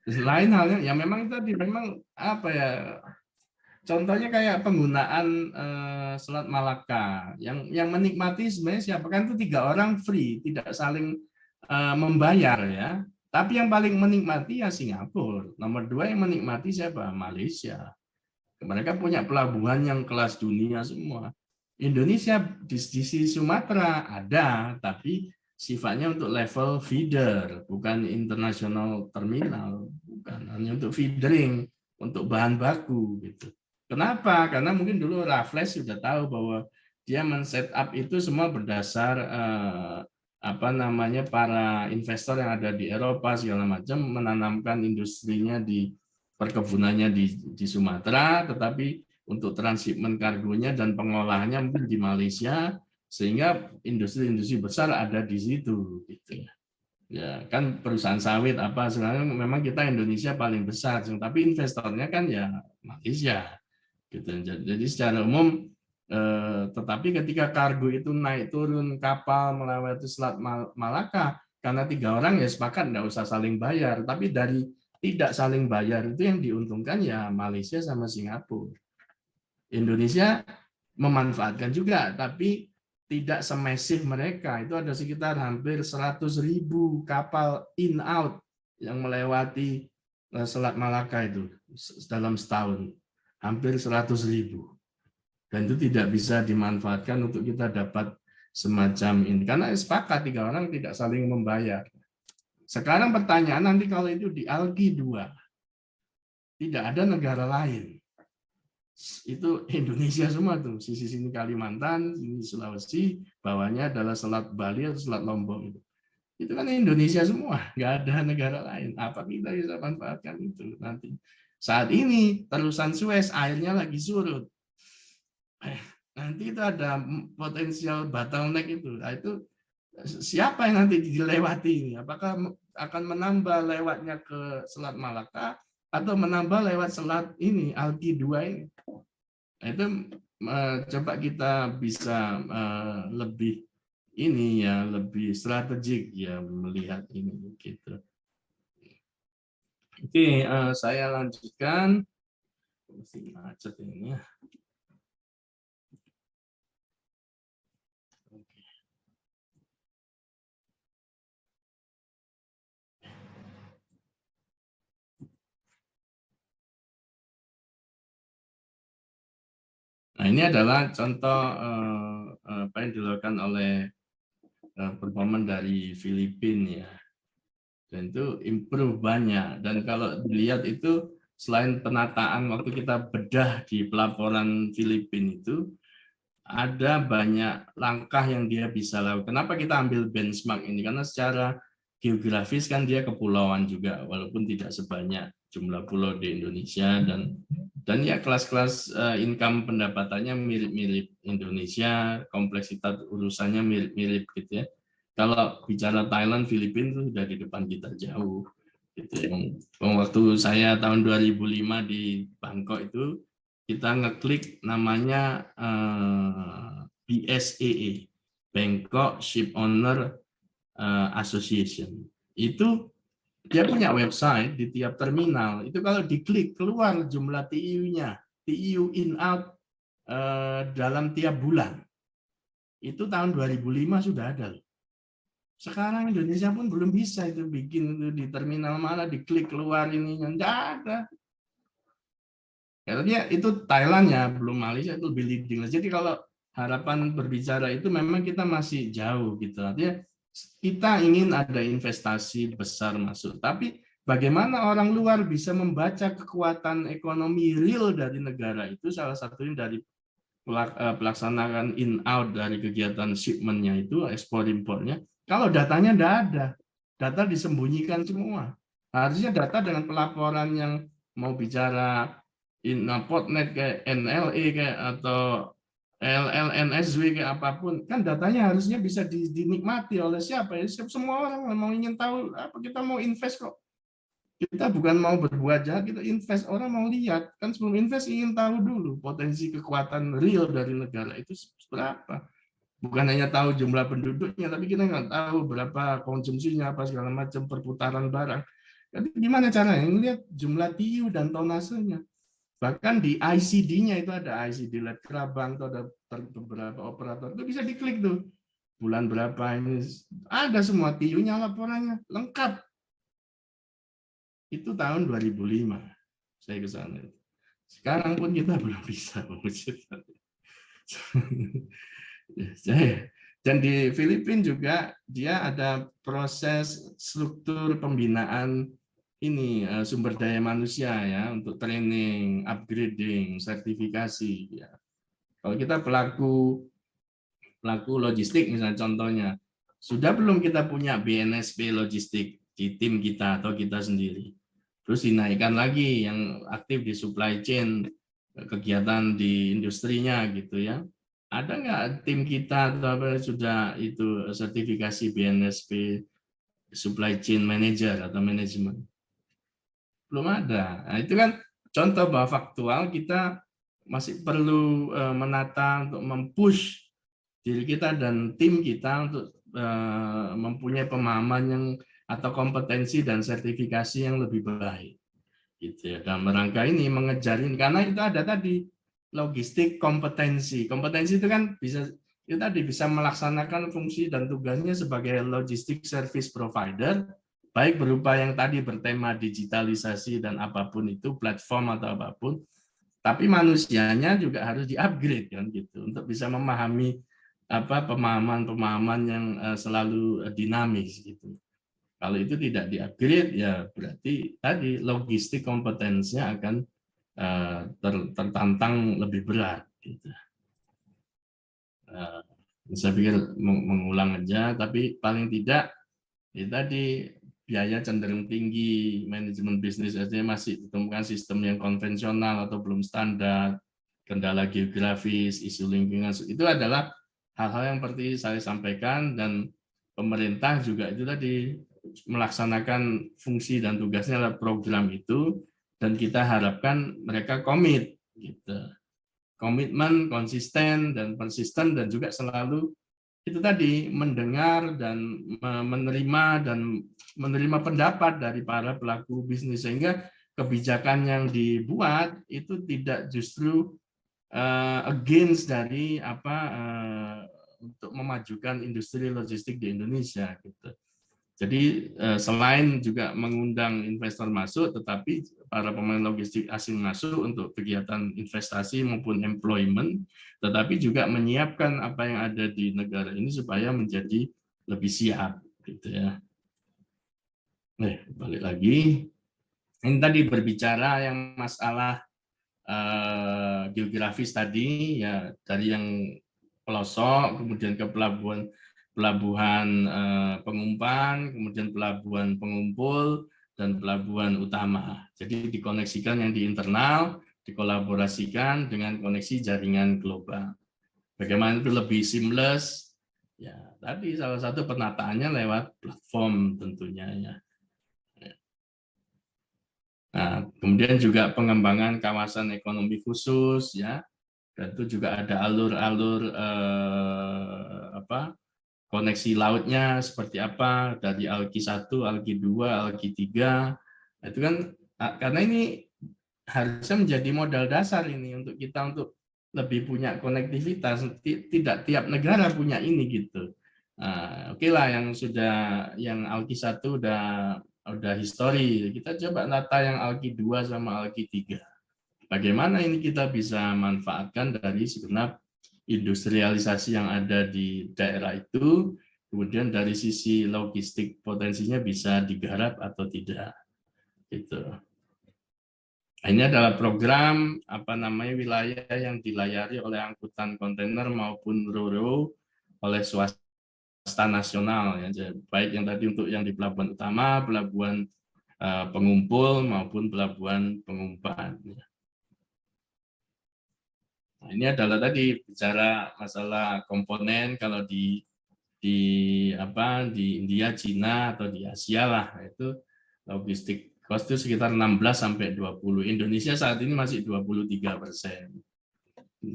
Lain halnya ya memang tadi memang apa ya, contohnya kayak penggunaan Selat Malaka yang menikmati sebenarnya siapa, kan itu 3 orang free, tidak saling membayar ya, tapi yang paling menikmati ya Singapura, nomor 2 yang menikmati siapa, Malaysia. Mereka punya pelabuhan yang kelas dunia semua. Indonesia di sisi Sumatera ada, tapi sifatnya untuk level feeder, bukan international terminal, bukan hanya untuk feedering, untuk bahan baku gitu. Kenapa? Karena mungkin dulu Raffles sudah tahu bahwa dia men-set up itu semua berdasar para investor yang ada di Eropa segala macam menanamkan industrinya di perkebunannya di Sumatera, tetapi untuk transhipment kargonya dan pengolahannya mungkin di Malaysia, sehingga industri-industri besar ada di situ gitu. Ya kan perusahaan sawit apa sebenarnya memang kita Indonesia paling besar, tapi investornya kan ya Malaysia gitu. Jadi secara umum tetapi ketika kargo itu naik turun kapal melewati Selat Malaka, karena 3 orang ya sepakat nggak usah saling bayar, tapi dari tidak saling bayar itu yang diuntungkan ya Malaysia sama Singapura. Indonesia memanfaatkan juga, tapi tidak semasif mereka. Itu ada sekitar hampir 100.000 kapal in out yang melewati Selat Malaka itu dalam setahun, hampir 100.000. Dan itu tidak bisa dimanfaatkan untuk kita dapat semacam ini. Karena sepakat 3 orang tidak saling membayar. Sekarang pertanyaan nanti kalau itu di Alki 2, tidak ada negara lain. Itu Indonesia semua tuh. Sisi sini Kalimantan, sini Sulawesi, bawahnya adalah Selat Bali atau Selat Lombok. Itu kan Indonesia semua, nggak ada negara lain. Apa kita bisa manfaatkan itu nanti? Saat ini terusan Suez airnya lagi surut. Nanti itu ada potensial bottleneck itu. Nah, itu siapa yang nanti dilewati ini? Apakah akan menambah lewatnya ke Selat Malaka atau menambah lewat selat ini Alki 2 ini? Nah, itu coba kita bisa lebih ini ya, lebih strategik ya melihat ini gitu. Oke, saya lanjutkan. Masih macet ini ya. Nah, ini adalah contoh apa yang dilakukan oleh performa dari Filipina ya. Dan itu improve banyak. Dan kalau dilihat itu selain penataan waktu kita bedah di pelaporan Filipina itu ada banyak langkah yang dia bisa lakukan. Kenapa kita ambil benchmark ini? Karena secara geografis kan dia kepulauan juga, walaupun tidak sebanyak jumlah pulau di Indonesia dan ya kelas-kelas income pendapatannya mirip-mirip Indonesia, kompleksitas urusannya mirip-mirip gitu ya. Kalau bicara Thailand, Filipina itu sudah di depan kita jauh. Gitu. Waktu saya tahun 2005 di Bangkok itu kita ngeklik namanya BSAA, Bangkok Ship Owner Association. Itu dia punya website di tiap terminal. Itu kalau diklik keluar jumlah TIU-nya, TIU in out dalam tiap bulan. Itu tahun 2005 sudah ada. Sekarang Indonesia pun belum bisa itu bikin itu di terminal mana diklik keluar ini, enggak ada. Ya, itu Thailand ya, belum Malaysia itu lebih leading. Jadi kalau harapan berbicara itu memang kita masih jauh gitu. Artinya kita ingin ada investasi besar masuk, tapi bagaimana orang luar bisa membaca kekuatan ekonomi real dari negara itu, salah satunya dari pelaksanaan in out dari kegiatan shipment-nya itu, ekspor impornya. Kalau datanya tidak ada, data disembunyikan semua. Harusnya data dengan pelaporan yang mau bicara Portnet kayak NLE kayak atau LLNSW kayak apapun, kan datanya harusnya bisa dinikmati oleh siapa ya? Semua orang mau ingin tahu apa, kita mau invest kok. Kita bukan mau berbuat jahat, kita invest, orang mau lihat. Kan sebelum invest ingin tahu dulu potensi kekuatan real dari negara itu berapa. Bukan hanya tahu jumlah penduduknya, tapi kita nggak tahu berapa konsumsinya, apa segala macam, perputaran barang. Jadi gimana caranya? Lihat jumlah TIU dan tonasenya. Bahkan di ICD-nya itu ada ICD Let Kerabang, itu ada beberapa operator, itu bisa diklik tuh. Bulan berapa ini, ada semua TIU-nya, laporannya, lengkap. Itu tahun 2005, saya ke sana. Sekarang pun kita belum bisa mewujudkan. Dan di Filipina juga dia ada proses struktur pembinaan ini sumber daya manusia ya untuk training, upgrading, sertifikasi. Ya. Kalau kita pelaku logistik misalnya contohnya, sudah belum kita punya BNSP logistik di tim kita atau kita sendiri. Terus dinaikkan lagi yang aktif di supply chain, kegiatan di industrinya gitu ya. Ada nggak tim kita atau apa sudah itu sertifikasi BNSP supply chain manager atau manajemen? Belum ada. Nah, itu kan contoh bahwa faktual kita masih perlu menata untuk mempush diri kita dan tim kita untuk mempunyai pemahaman yang atau kompetensi dan sertifikasi yang lebih baik. Gitu ya. Dalam rangka ini mengejarin karena itu ada tadi logistik kompetensi. Kompetensi itu kan bisa itu tadi bisa melaksanakan fungsi dan tugasnya sebagai logistik service provider, baik berupa yang tadi bertema digitalisasi dan apapun itu platform atau apapun, tapi manusianya juga harus di-upgrade kan gitu untuk bisa memahami apa pemahaman-pemahaman yang selalu dinamis gitu. Kalau itu tidak di-upgrade ya berarti tadi logistik kompetensinya akan tertantang lebih berat gitu. Saya pikir mengulang aja, tapi paling tidak ya tadi biaya cenderung tinggi, manajemen bisnis aja masih ditemukan sistem yang konvensional atau belum standar, kendala geografis, isu lingkungan, itu adalah hal-hal yang seperti saya sampaikan dan pemerintah juga itu tadi melaksanakan fungsi dan tugasnya lewat program itu dan kita harapkan mereka komit gitu. Komitmen, konsisten dan persisten dan juga selalu itu tadi mendengar dan menerima pendapat dari para pelaku bisnis sehingga kebijakan yang dibuat itu tidak justru against dari untuk memajukan industri logistik di Indonesia gitu. Jadi selain juga mengundang investor masuk, tetapi para pemain logistik asing masuk untuk kegiatan investasi maupun employment, tetapi juga menyiapkan apa yang ada di negara ini supaya menjadi lebih siap, gitu ya. Balik lagi. Ini tadi berbicara yang masalah geografis tadi, ya dari yang pelosok, kemudian ke pelabuhan pengumpan, kemudian pelabuhan pengumpul, dan pelabuhan utama. Jadi dikoneksikan yang di internal, dikolaborasikan dengan koneksi jaringan global. Bagaimana itu lebih seamless? Ya, tadi salah satu penataannya lewat platform tentunya ya. Nah, kemudian juga pengembangan kawasan ekonomi khusus ya. Dan itu juga ada alur-alur koneksi lautnya seperti apa dari Alki 1, Alki 2, Alki 3. Nah, itu kan karena ini harusnya menjadi modal dasar ini untuk kita untuk lebih punya konektivitas. Tidak tiap negara punya ini gitu. Oke lah yang Alki 1 udah histori. Kita coba nata yang Alki 2 sama Alki 3. Bagaimana ini kita bisa manfaatkan dari segenap industrialisasi yang ada di daerah itu, kemudian dari sisi logistik potensinya bisa digarap atau tidak. Gitu. Ini adalah program wilayah yang dilayari oleh angkutan kontainer maupun ro-ro oleh swasta nasional ya, baik yang tadi untuk yang di pelabuhan utama, pelabuhan pengumpul maupun pelabuhan pengumpan. Nah, ini adalah tadi bicara masalah komponen kalau di India, Cina atau di Asia lah itu logistik cost itu sekitar 16-20. Indonesia saat ini masih 23%.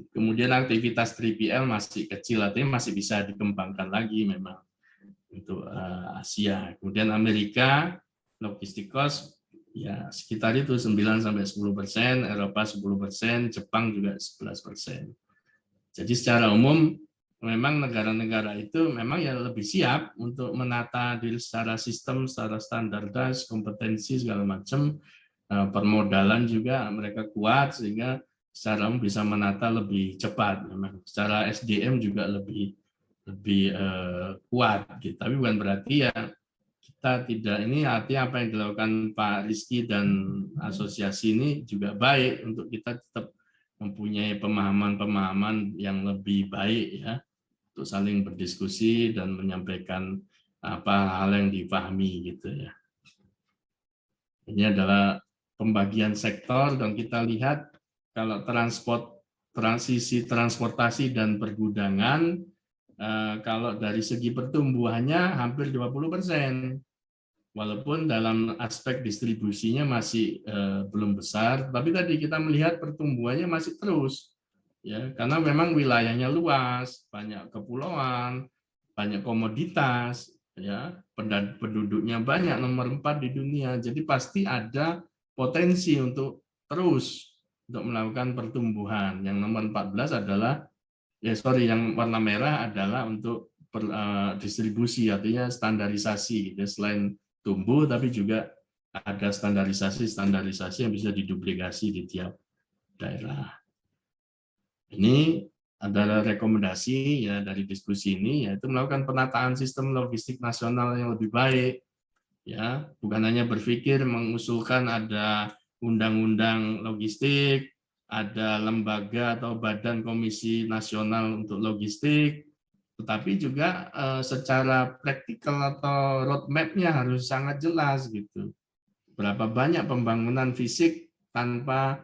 Kemudian aktivitas 3PL masih kecil, artinya masih bisa dikembangkan lagi memang untuk Asia. Kemudian Amerika logistik cost ya sekitar itu 9-10%, Eropa 10%, Jepang juga 11%. Jadi secara umum memang negara-negara itu memang ya lebih siap untuk menata diri secara sistem, secara standaris, kompetensi segala macam permodalan juga mereka kuat sehingga secara umum bisa menata lebih cepat. Memang secara SDM juga lebih kuat gitu. Tapi bukan berarti ya kita tidak, ini artinya apa yang dilakukan Pak Rizky dan asosiasi ini juga baik untuk kita tetap mempunyai pemahaman-pemahaman yang lebih baik ya, untuk saling berdiskusi dan menyampaikan apa hal yang dipahami gitu ya. Ini adalah pembagian sektor dan kita lihat kalau transisi transportasi dan pergudangan, kalau dari segi pertumbuhannya hampir 20%. Walaupun dalam aspek distribusinya masih belum besar, tapi tadi kita melihat pertumbuhannya masih terus, ya, karena memang wilayahnya luas, banyak kepulauan, banyak komoditas, ya, penduduknya banyak, nomor 4 di dunia, jadi pasti ada potensi untuk terus untuk melakukan pertumbuhan. Yang nomor 14 adalah, yang warna merah adalah untuk distribusi, artinya standarisasi, gitu. Selain tumbuh, tapi juga ada standarisasi yang bisa diduplikasi di tiap daerah. Ini adalah rekomendasi ya dari diskusi ini, yaitu melakukan penataan sistem logistik nasional yang lebih baik. Ya, bukan hanya berpikir mengusulkan ada undang-undang logistik, ada lembaga atau badan komisi nasional untuk logistik, tetapi juga secara praktikal atau roadmap-nya harus sangat jelas gitu. Berapa banyak pembangunan fisik tanpa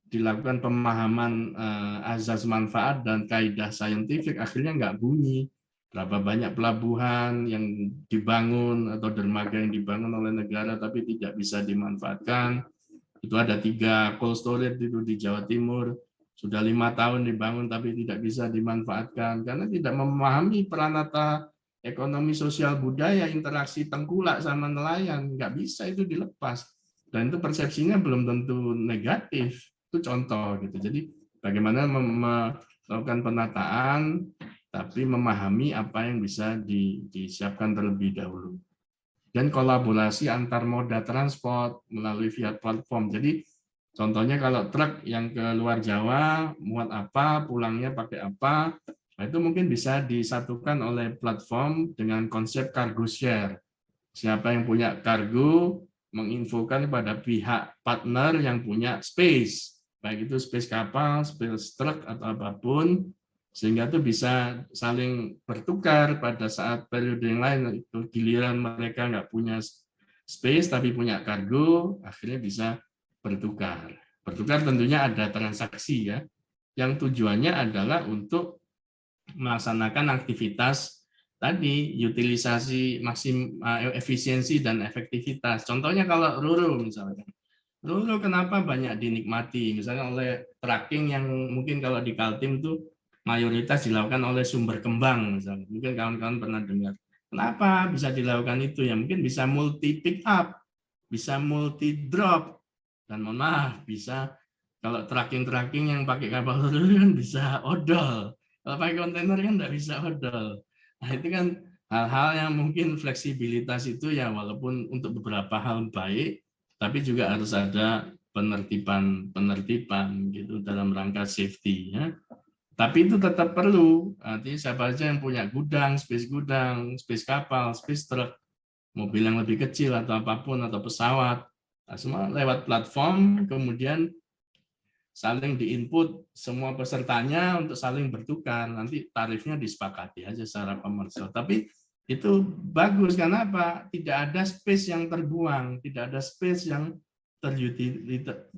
dilakukan pemahaman azas manfaat dan kaidah saintifik, akhirnya nggak bunyi. Berapa banyak pelabuhan yang dibangun atau dermaga yang dibangun oleh negara tapi tidak bisa dimanfaatkan. Itu ada 3 cold storage itu di Jawa Timur, sudah 5 tahun dibangun tapi tidak bisa dimanfaatkan karena tidak memahami peranata ekonomi sosial budaya, interaksi tengkulak sama nelayan, nggak bisa itu dilepas. Dan itu persepsinya belum tentu negatif, itu contoh gitu. Jadi bagaimana melakukan penataan tapi memahami apa yang bisa disiapkan terlebih dahulu. Dan kolaborasi antar moda transport melalui via platform. Jadi contohnya kalau truk yang ke luar Jawa muat apa, pulangnya pakai apa, nah itu mungkin bisa disatukan oleh platform dengan konsep cargo share. Siapa yang punya kargo menginfokan kepada pihak partner yang punya space, baik itu space kapal, space truk atau apapun, sehingga itu bisa saling bertukar pada saat periode yang lain, itu giliran mereka nggak punya space tapi punya kargo, akhirnya bisa bertukar. Bertukar tentunya ada transaksi ya, yang tujuannya adalah untuk melaksanakan aktivitas tadi, utilisasi efisiensi dan efektivitas. Contohnya kalau RURU misalnya. RURU kenapa banyak dinikmati? Misalnya oleh tracking yang mungkin kalau di Kaltim itu mayoritas dilakukan oleh sumber kembang misalnya. Mungkin kawan-kawan pernah dengar. Kenapa bisa dilakukan itu? Ya mungkin bisa multi pick up, bisa multi drop, dan mohon maaf bisa kalau tracking yang pakai kapal RURU kan bisa odol. Kalau pakai kontainer kan nggak bisa odol. Nah itu kan hal-hal yang mungkin fleksibilitas itu ya walaupun untuk beberapa hal baik, tapi juga harus ada penertiban gitu dalam rangka safety ya. Tapi itu tetap perlu. Artinya siapa saja yang punya gudang, space kapal, space truk, mobil yang lebih kecil atau apapun atau pesawat, nah, semua lewat platform kemudian saling diinput semua pesertanya untuk saling bertukar. Nanti tarifnya disepakati aja secara komersial. Tapi itu bagus karena apa? Tidak ada space yang terbuang, tidak ada space yang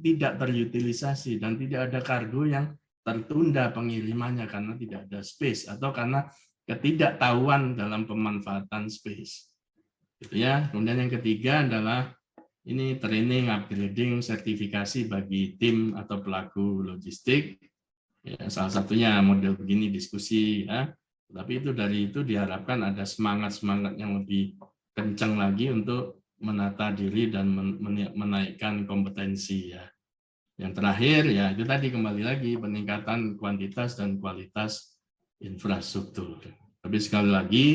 tidak terutilisasi dan tidak ada kargo yang tertunda pengirimannya karena tidak ada space atau karena ketidaktahuan dalam pemanfaatan space. Gitu ya. Kemudian yang ketiga adalah ini training, upgrading, sertifikasi bagi tim atau pelaku logistik. Ya, salah satunya model begini diskusi ya. Tapi itu dari itu diharapkan ada semangat yang lebih kencang lagi untuk menata diri dan menaikkan kompetensi ya. Yang terakhir ya itu tadi kembali lagi peningkatan kuantitas dan kualitas infrastruktur. Tapi sekali lagi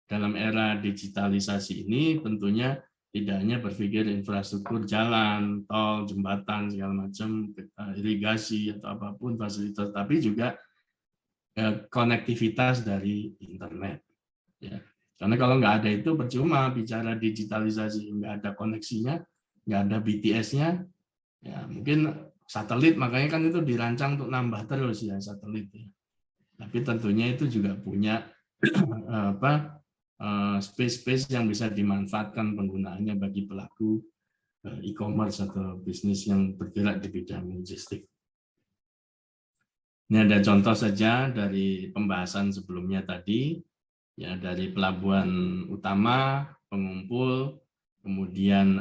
dalam era digitalisasi ini tentunya Tidak hanya berpikir infrastruktur jalan, tol, jembatan, segala macam, irigasi atau apapun fasilitas, tapi juga konektivitas dari internet. Ya. Karena kalau nggak ada itu percuma bicara digitalisasi, nggak ada koneksinya, nggak ada BTS-nya, ya mungkin satelit, makanya kan itu dirancang untuk nambah terus ya satelit. Ya. Tapi tentunya itu juga punya space-space yang bisa dimanfaatkan penggunaannya bagi pelaku e-commerce atau bisnis yang bergerak di bidang logistik. Ini ada contoh saja dari pembahasan sebelumnya tadi, ya dari pelabuhan utama, pengumpul, kemudian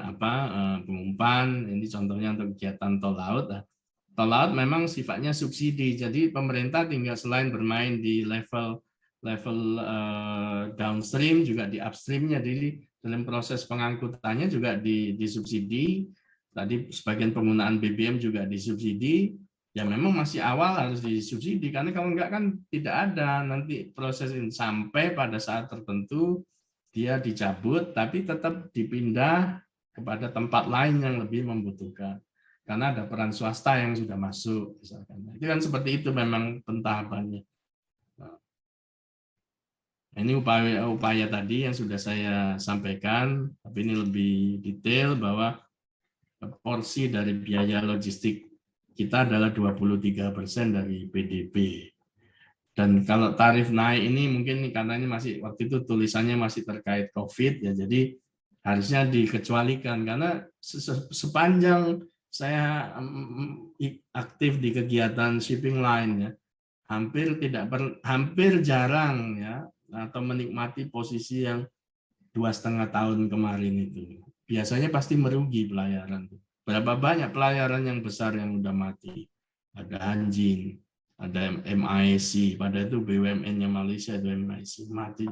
pengumpan. Ini contohnya untuk kegiatan tol laut. Tol laut memang sifatnya subsidi, jadi pemerintah tinggal selain bermain di level downstream juga di upstreamnya, jadi dalam proses pengangkutannya juga disubsidi. Tadi sebagian penggunaan BBM juga disubsidi. Ya memang masih awal harus disubsidi, karena kalau enggak kan tidak ada nanti proses ini sampai pada saat tertentu dia dicabut, tapi tetap dipindah kepada tempat lain yang lebih membutuhkan. Karena ada peran swasta yang sudah masuk, misalkan. Itu kan seperti itu memang pentahapannya. Ini upaya tadi yang sudah saya sampaikan, tapi ini lebih detail bahwa porsi dari biaya logistik kita adalah 23% dari PDB. Dan kalau tarif naik ini mungkin karena ini masih waktu itu tulisannya masih terkait COVID ya, jadi harusnya dikecualikan karena sepanjang saya aktif di kegiatan shipping line ya, hampir jarang ya atau menikmati posisi yang 2,5 tahun kemarin itu. Biasanya pasti merugi pelayaran. Berapa banyak pelayaran yang besar yang udah mati. Ada Hanjin, ada MIC, pada itu BUMN-nya Malaysia itu MIC mati.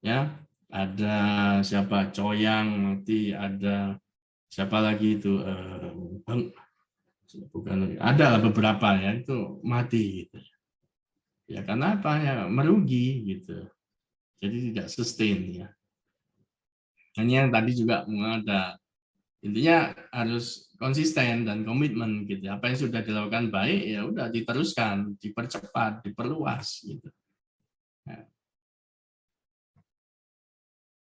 Ya, ada siapa Coyang mati, ada siapa lagi itu bukan ada beberapa ya itu mati gitu. Ya karena apa ya merugi gitu. Jadi tidak sustain ya. Hanya yang tadi juga ada intinya harus konsisten dan komitmen gitu. Apa yang sudah dilakukan baik ya udah diteruskan, dipercepat, diperluas gitu. Nah.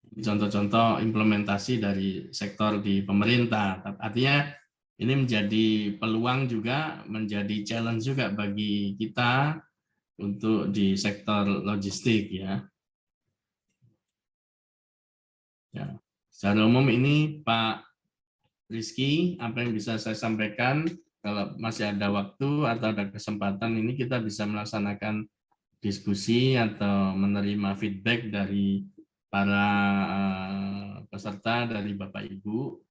Contoh-contoh implementasi dari sektor di pemerintah. Artinya ini menjadi peluang juga, menjadi challenge juga bagi kita untuk di sektor logistik ya. Ya, secara umum ini Pak Rizky, apa yang bisa saya sampaikan, kalau masih ada waktu atau ada kesempatan ini kita bisa melaksanakan diskusi atau menerima feedback dari para peserta, dari Bapak Ibu.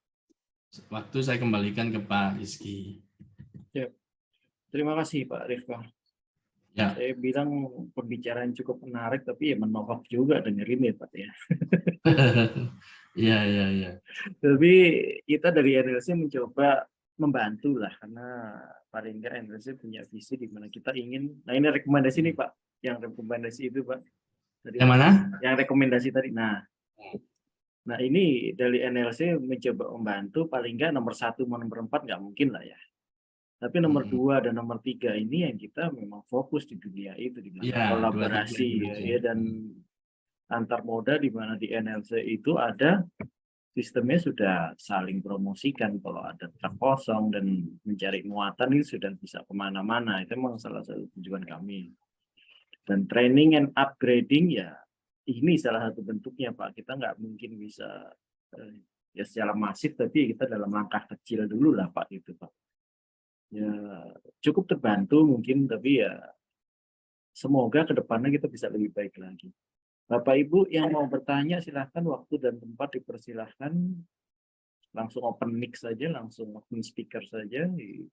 Waktu saya kembalikan ke Pak Rizky. Ya. Terima kasih Pak Rifka. Ya. Saya bilang pembicaraan cukup menarik, tapi ya menohok juga dengerin ya Pak ya. Iya. Tapi kita dari NLC mencoba membantu lah, karena paling enggak NLC punya visi di mana kita ingin. Nah ini rekomendasi nih Pak, yang rekomendasi itu Pak. Tadi yang mana? Yang rekomendasi tadi. Nah ini dari NLC mencoba membantu, paling enggak nomor 1 sama nomor 4 nggak mungkin lah ya. Tapi nomor 2 dan nomor 3 ini yang kita memang fokus di dunia itu, di mana kolaborasi ya, dan antar moda, di mana di NLC itu ada sistemnya sudah saling promosikan. Kalau ada truk kosong dan mencari muatan itu sudah bisa kemana-mana. Itu memang salah satu tujuan kami. Dan training and upgrading ya ini salah satu bentuknya Pak. Kita nggak mungkin bisa ya secara masif, tapi kita dalam langkah kecil dulu lah Pak itu Pak. Ya cukup terbantu mungkin, tapi ya semoga kedepannya kita bisa lebih baik lagi. Bapak Ibu yang mau bertanya silahkan, waktu dan tempat dipersilahkan, langsung open mic saja, langsung open speaker saja,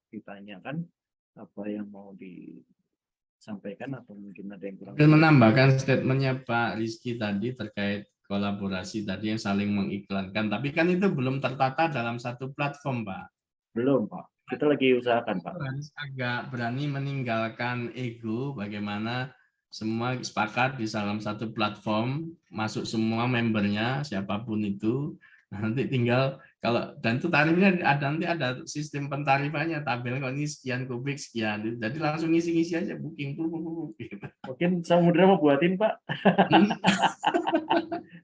ditanyakan apa yang mau disampaikan atau mungkin ada yang kurang. Dan menambahkan statementnya Pak Rizky tadi terkait kolaborasi tadi yang saling mengiklankan, tapi kan itu belum tertata dalam satu platform Pak. Belum Pak. Kita lagi usahakan Pak. Agak berani meninggalkan ego, bagaimana semua sepakat di dalam satu platform, masuk semua membernya siapapun itu. Nanti tinggal kalau dan itu tarifnya ada nanti ada sistem pentarifannya, tabel kalau ini sekian kubik sekian. Jadi langsung ngisi-ngisi aja booking gitu. Mungkin Samudra mau buatin Pak.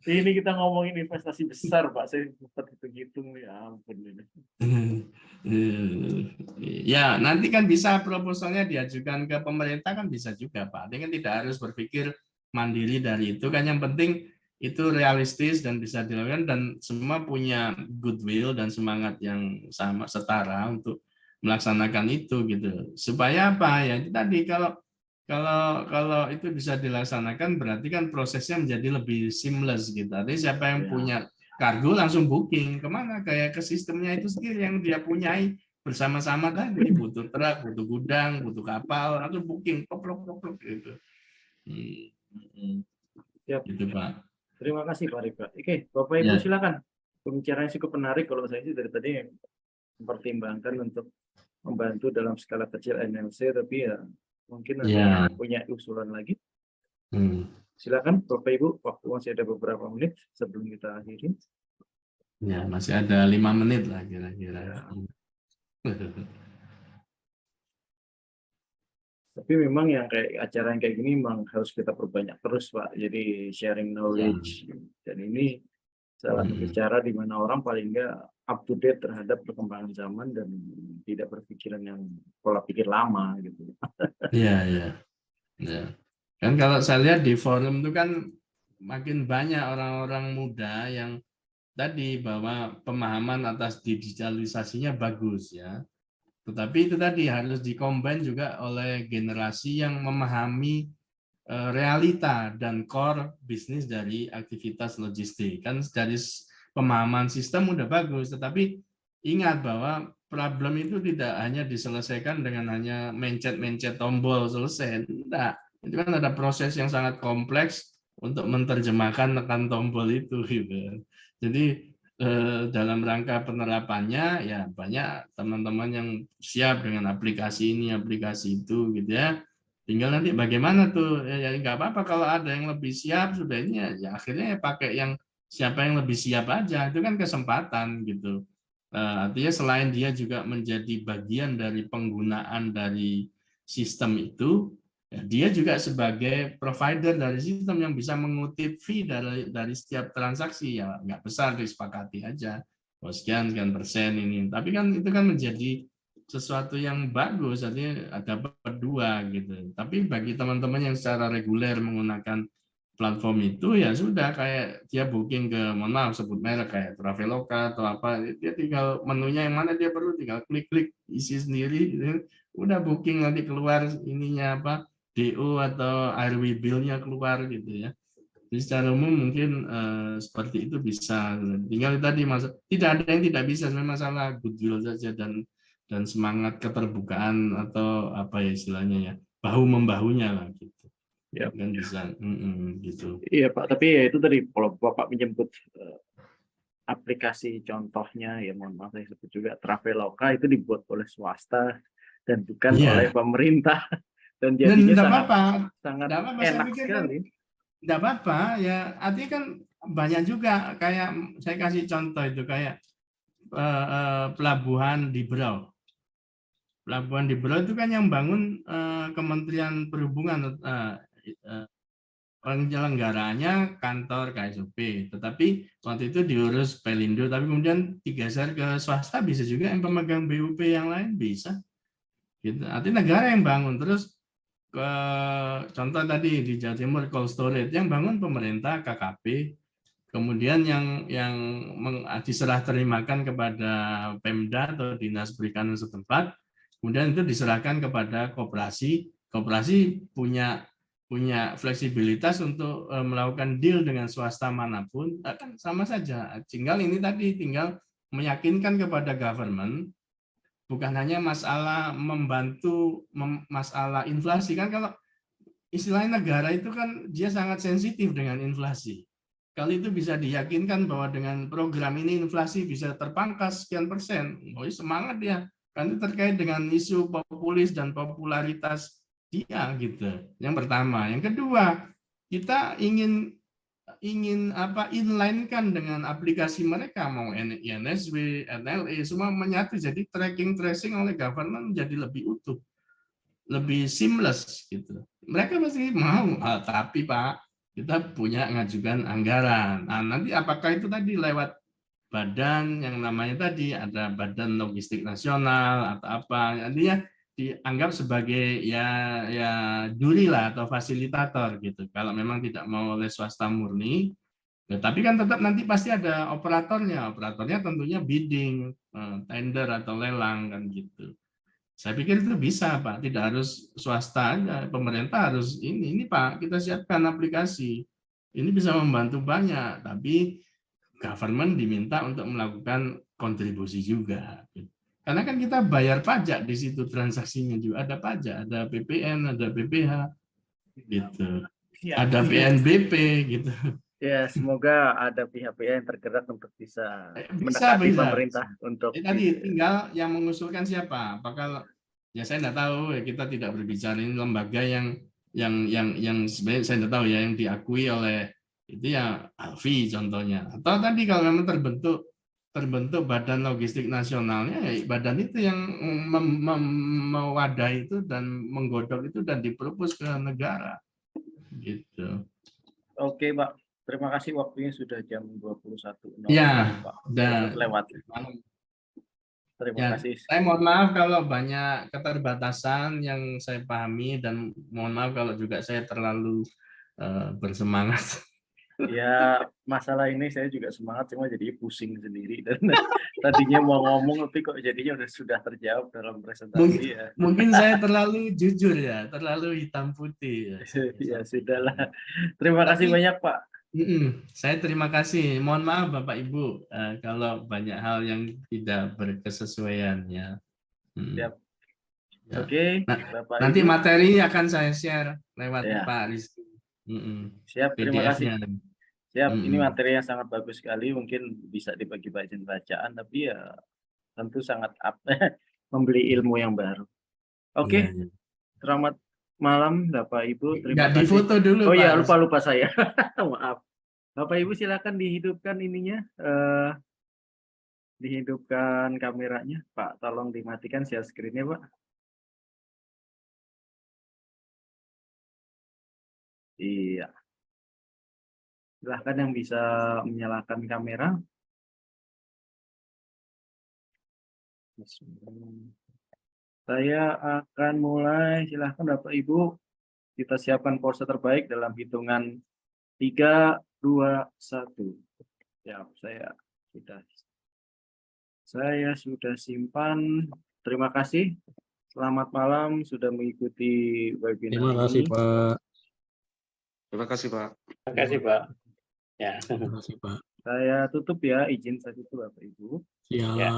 Ini kita ngomongin investasi besar Pak. Saya sempat hitung-hitung ya ampun ini. Ya, nanti kan bisa proposalnya diajukan ke pemerintah kan bisa juga, Pak. Ini kan tidak harus berpikir mandiri dari itu kan, yang penting itu realistis dan bisa dilakukan dan semua punya goodwill dan semangat yang sama setara untuk melaksanakan itu gitu. Supaya apa ya? Itu tadi kalau itu bisa dilaksanakan berarti kan prosesnya menjadi lebih seamless gitu. Artinya siapa yang punya kargo langsung booking kemana, kayak ke sistemnya itu sendiri yang dia punyai bersama-sama tadi, butuh truk, butuh gudang, butuh kapal, langsung booking koplok gitu. Siap. Gitu Pak. Terima kasih Pak Rifka. Oke, Bapak Ibu Ya. silakan. Pembicaraan cukup menarik. Kalau saya sih dari tadi mempertimbangkan untuk membantu dalam skala kecil NLC, tapi ya mungkin ada punya usulan lagi. Silakan Bapak Ibu, waktu masih ada beberapa menit sebelum kita akhiri. Ya, masih ada 5 menit lah kira-kira. Tapi memang yang kayak acara yang kayak gini memang harus kita perbanyak terus Pak. Jadi sharing knowledge. Dan ini salah satu cara di mana orang paling nggak up to date terhadap perkembangan zaman dan tidak berpikiran yang pola pikir lama gitu. Iya. Kan kalau saya lihat di forum itu kan makin banyak orang-orang muda yang tadi bahwa pemahaman atas digitalisasinya bagus ya. Tetapi itu tadi harus dikombin juga oleh generasi yang memahami realita dan core bisnis dari aktivitas logistik. Kan dari pemahaman sistem udah bagus, tetapi ingat bahwa problem itu tidak hanya diselesaikan dengan hanya mencet-mencet tombol selesai. Enggak. Itu kan ada proses yang sangat kompleks untuk menerjemahkan tekan tombol itu gitu. Jadi dalam rangka penerapannya ya banyak teman-teman yang siap dengan aplikasi ini, aplikasi itu gitu ya. Tinggal nanti bagaimana tuh ya nggak apa-apa kalau ada yang lebih siap sudah ini ya akhirnya ya pakai yang siapa yang lebih siap aja, itu kan kesempatan gitu. Artinya selain dia juga menjadi bagian dari penggunaan dari sistem itu, ya, dia juga sebagai provider dari sistem yang bisa mengutip fee dari setiap transaksi, ya nggak besar disepakati aja, sekian persen ini. Tapi kan itu kan menjadi sesuatu yang bagus, artinya ada berdua gitu. Tapi bagi teman-teman yang secara reguler menggunakan platform itu ya sudah kayak dia booking ke, mohon maaf sebut merek kayak Traveloka atau apa, dia tinggal menunya yang mana dia perlu tinggal klik-klik isi sendiri, gitu. Udah booking nanti keluar ininya apa DO atau RW bill-nya keluar gitu ya. Jadi secara umum mungkin seperti itu bisa. Tinggal tadi tidak ada yang tidak bisa, memang masalah goodwill saja dan semangat keterbukaan atau apa ya istilahnya ya, bahu membahunya lah gitu. Ya kan bisa gitu. Iya Pak, tapi ya itu tadi kalau Bapak menyebut aplikasi contohnya ya mohon maaf saya sebut juga Traveloka itu dibuat oleh swasta dan bukan oleh pemerintah dan jadinya sangat enak sekali. Tidak apa-apa ya, artinya kan banyak juga kayak saya kasih contoh itu kayak pelabuhan di Berau. Pelabuhan di Berau itu kan yang bangun Kementerian Perhubungan, penyelenggaranya kantor KSOP, tetapi waktu itu diurus Pelindo, tapi kemudian digeser ke swasta, bisa juga yang pemegang BUP yang lain bisa. Gitu. Artinya negara yang bangun, terus contoh tadi di Jawa Timur cold storage yang bangun pemerintah KKP, kemudian yang diserah terimakan kepada Pemda atau Dinas Perikanan setempat, kemudian itu diserahkan kepada koperasi punya fleksibilitas untuk melakukan deal dengan swasta manapun, kan sama saja. Tinggal ini tadi tinggal meyakinkan kepada government, bukan hanya masalah membantu masalah inflasi kan, kalau istilahnya negara itu kan dia sangat sensitif dengan inflasi. Kalau itu bisa diyakinkan bahwa dengan program ini inflasi bisa terpangkas sekian persen, semangat dia. Kan itu terkait dengan isu populis dan popularitas dia gitu. Yang pertama, yang kedua, kita ingin ingin inline-kan dengan aplikasi mereka, mau INSW, NLE, semua menyatu, jadi tracking tracing oleh government menjadi lebih utuh, lebih seamless gitu. Mereka pasti mau, tapi Pak, kita punya ngajukan anggaran. Nah, nanti apakah itu tadi lewat badan yang namanya tadi ada Badan Logistik Nasional atau apa, nantinya dianggap sebagai ya juri lah atau fasilitator gitu. Kalau memang tidak mau oleh swasta murni, ya, tapi kan tetap nanti pasti ada operatornya. Operatornya tentunya bidding, tender atau lelang kan gitu. Saya pikir itu bisa Pak, tidak harus swasta aja, pemerintah harus ini Pak, kita siapkan aplikasi. Ini bisa membantu banyak, tapi government diminta untuk melakukan kontribusi juga. Karena kan kita bayar pajak di situ, transaksinya juga ada pajak, ada PPN, ada PPH, gitu, Ya, ada PNBP, gitu. ya, semoga ada pihak-pihak yang tergerak untuk bisa Bisa, mendekati bisa. pemerintah untuk Tadi tinggal yang mengusulkan siapa? Apakah ya saya tidak tahu, ya, kita tidak berbicara ini lembaga yang sebenarnya saya tidak tahu ya, yang diakui oleh itu ya Alfi contohnya, atau tadi kalau memang terbentuk Badan Logistik Nasionalnya, ya badan itu yang mewadahi itu dan menggodok itu dan dipropos ke negara gitu. Oke, Pak. Terima kasih, waktunya sudah jam 21.00, Ya, Pak. dan Lewat. Terima ya, kasih. saya mohon maaf kalau banyak keterbatasan yang saya pahami, dan mohon maaf kalau juga saya terlalu bersemangat. Ya, masalah ini saya juga semangat, cuma jadi pusing sendiri. Dan tadinya mau ngomong, tapi kok jadinya sudah terjawab dalam presentasi. Ya, Mungkin saya terlalu jujur ya, terlalu hitam putih. ya sudahlah. Terima kasih banyak, Pak. Saya terima kasih. Mohon maaf Bapak Ibu kalau banyak hal yang tidak berkesesuaian ya. Siap. Ya. Oke, Nah, Bapak nanti Ibu. materi akan saya share lewat Ya. Pak Rizky. Siap, terima kasih. PDF-nya. Siap, ini materi yang sangat bagus sekali, mungkin bisa dibagi bacaan, tapi ya tentu sangat membeli ilmu yang baru. Oke, Ya. selamat malam Bapak Ibu, terima Nggak kasih. difoto dulu Oh Pak. ya, lupa saya. Maaf. Bapak Ibu silakan dihidupkan ininya, dihidupkan kameranya. Pak, tolong dimatikan share screen-nya, Pak. Iya. Silahkan yang bisa menyalakan kamera. Saya akan mulai, silahkan Bapak Ibu. Kita siapkan pose terbaik dalam hitungan 3, 2, 1. Ya, saya sudah simpan. Terima kasih. Selamat malam sudah mengikuti webinar Terima kasih, ini. Pak. Terima kasih, Pak. Terima kasih, Pak. Ya. Terima kasih, Pak. Saya tutup ya, izin saya tutup Bapak Ibu. Siap. Ya.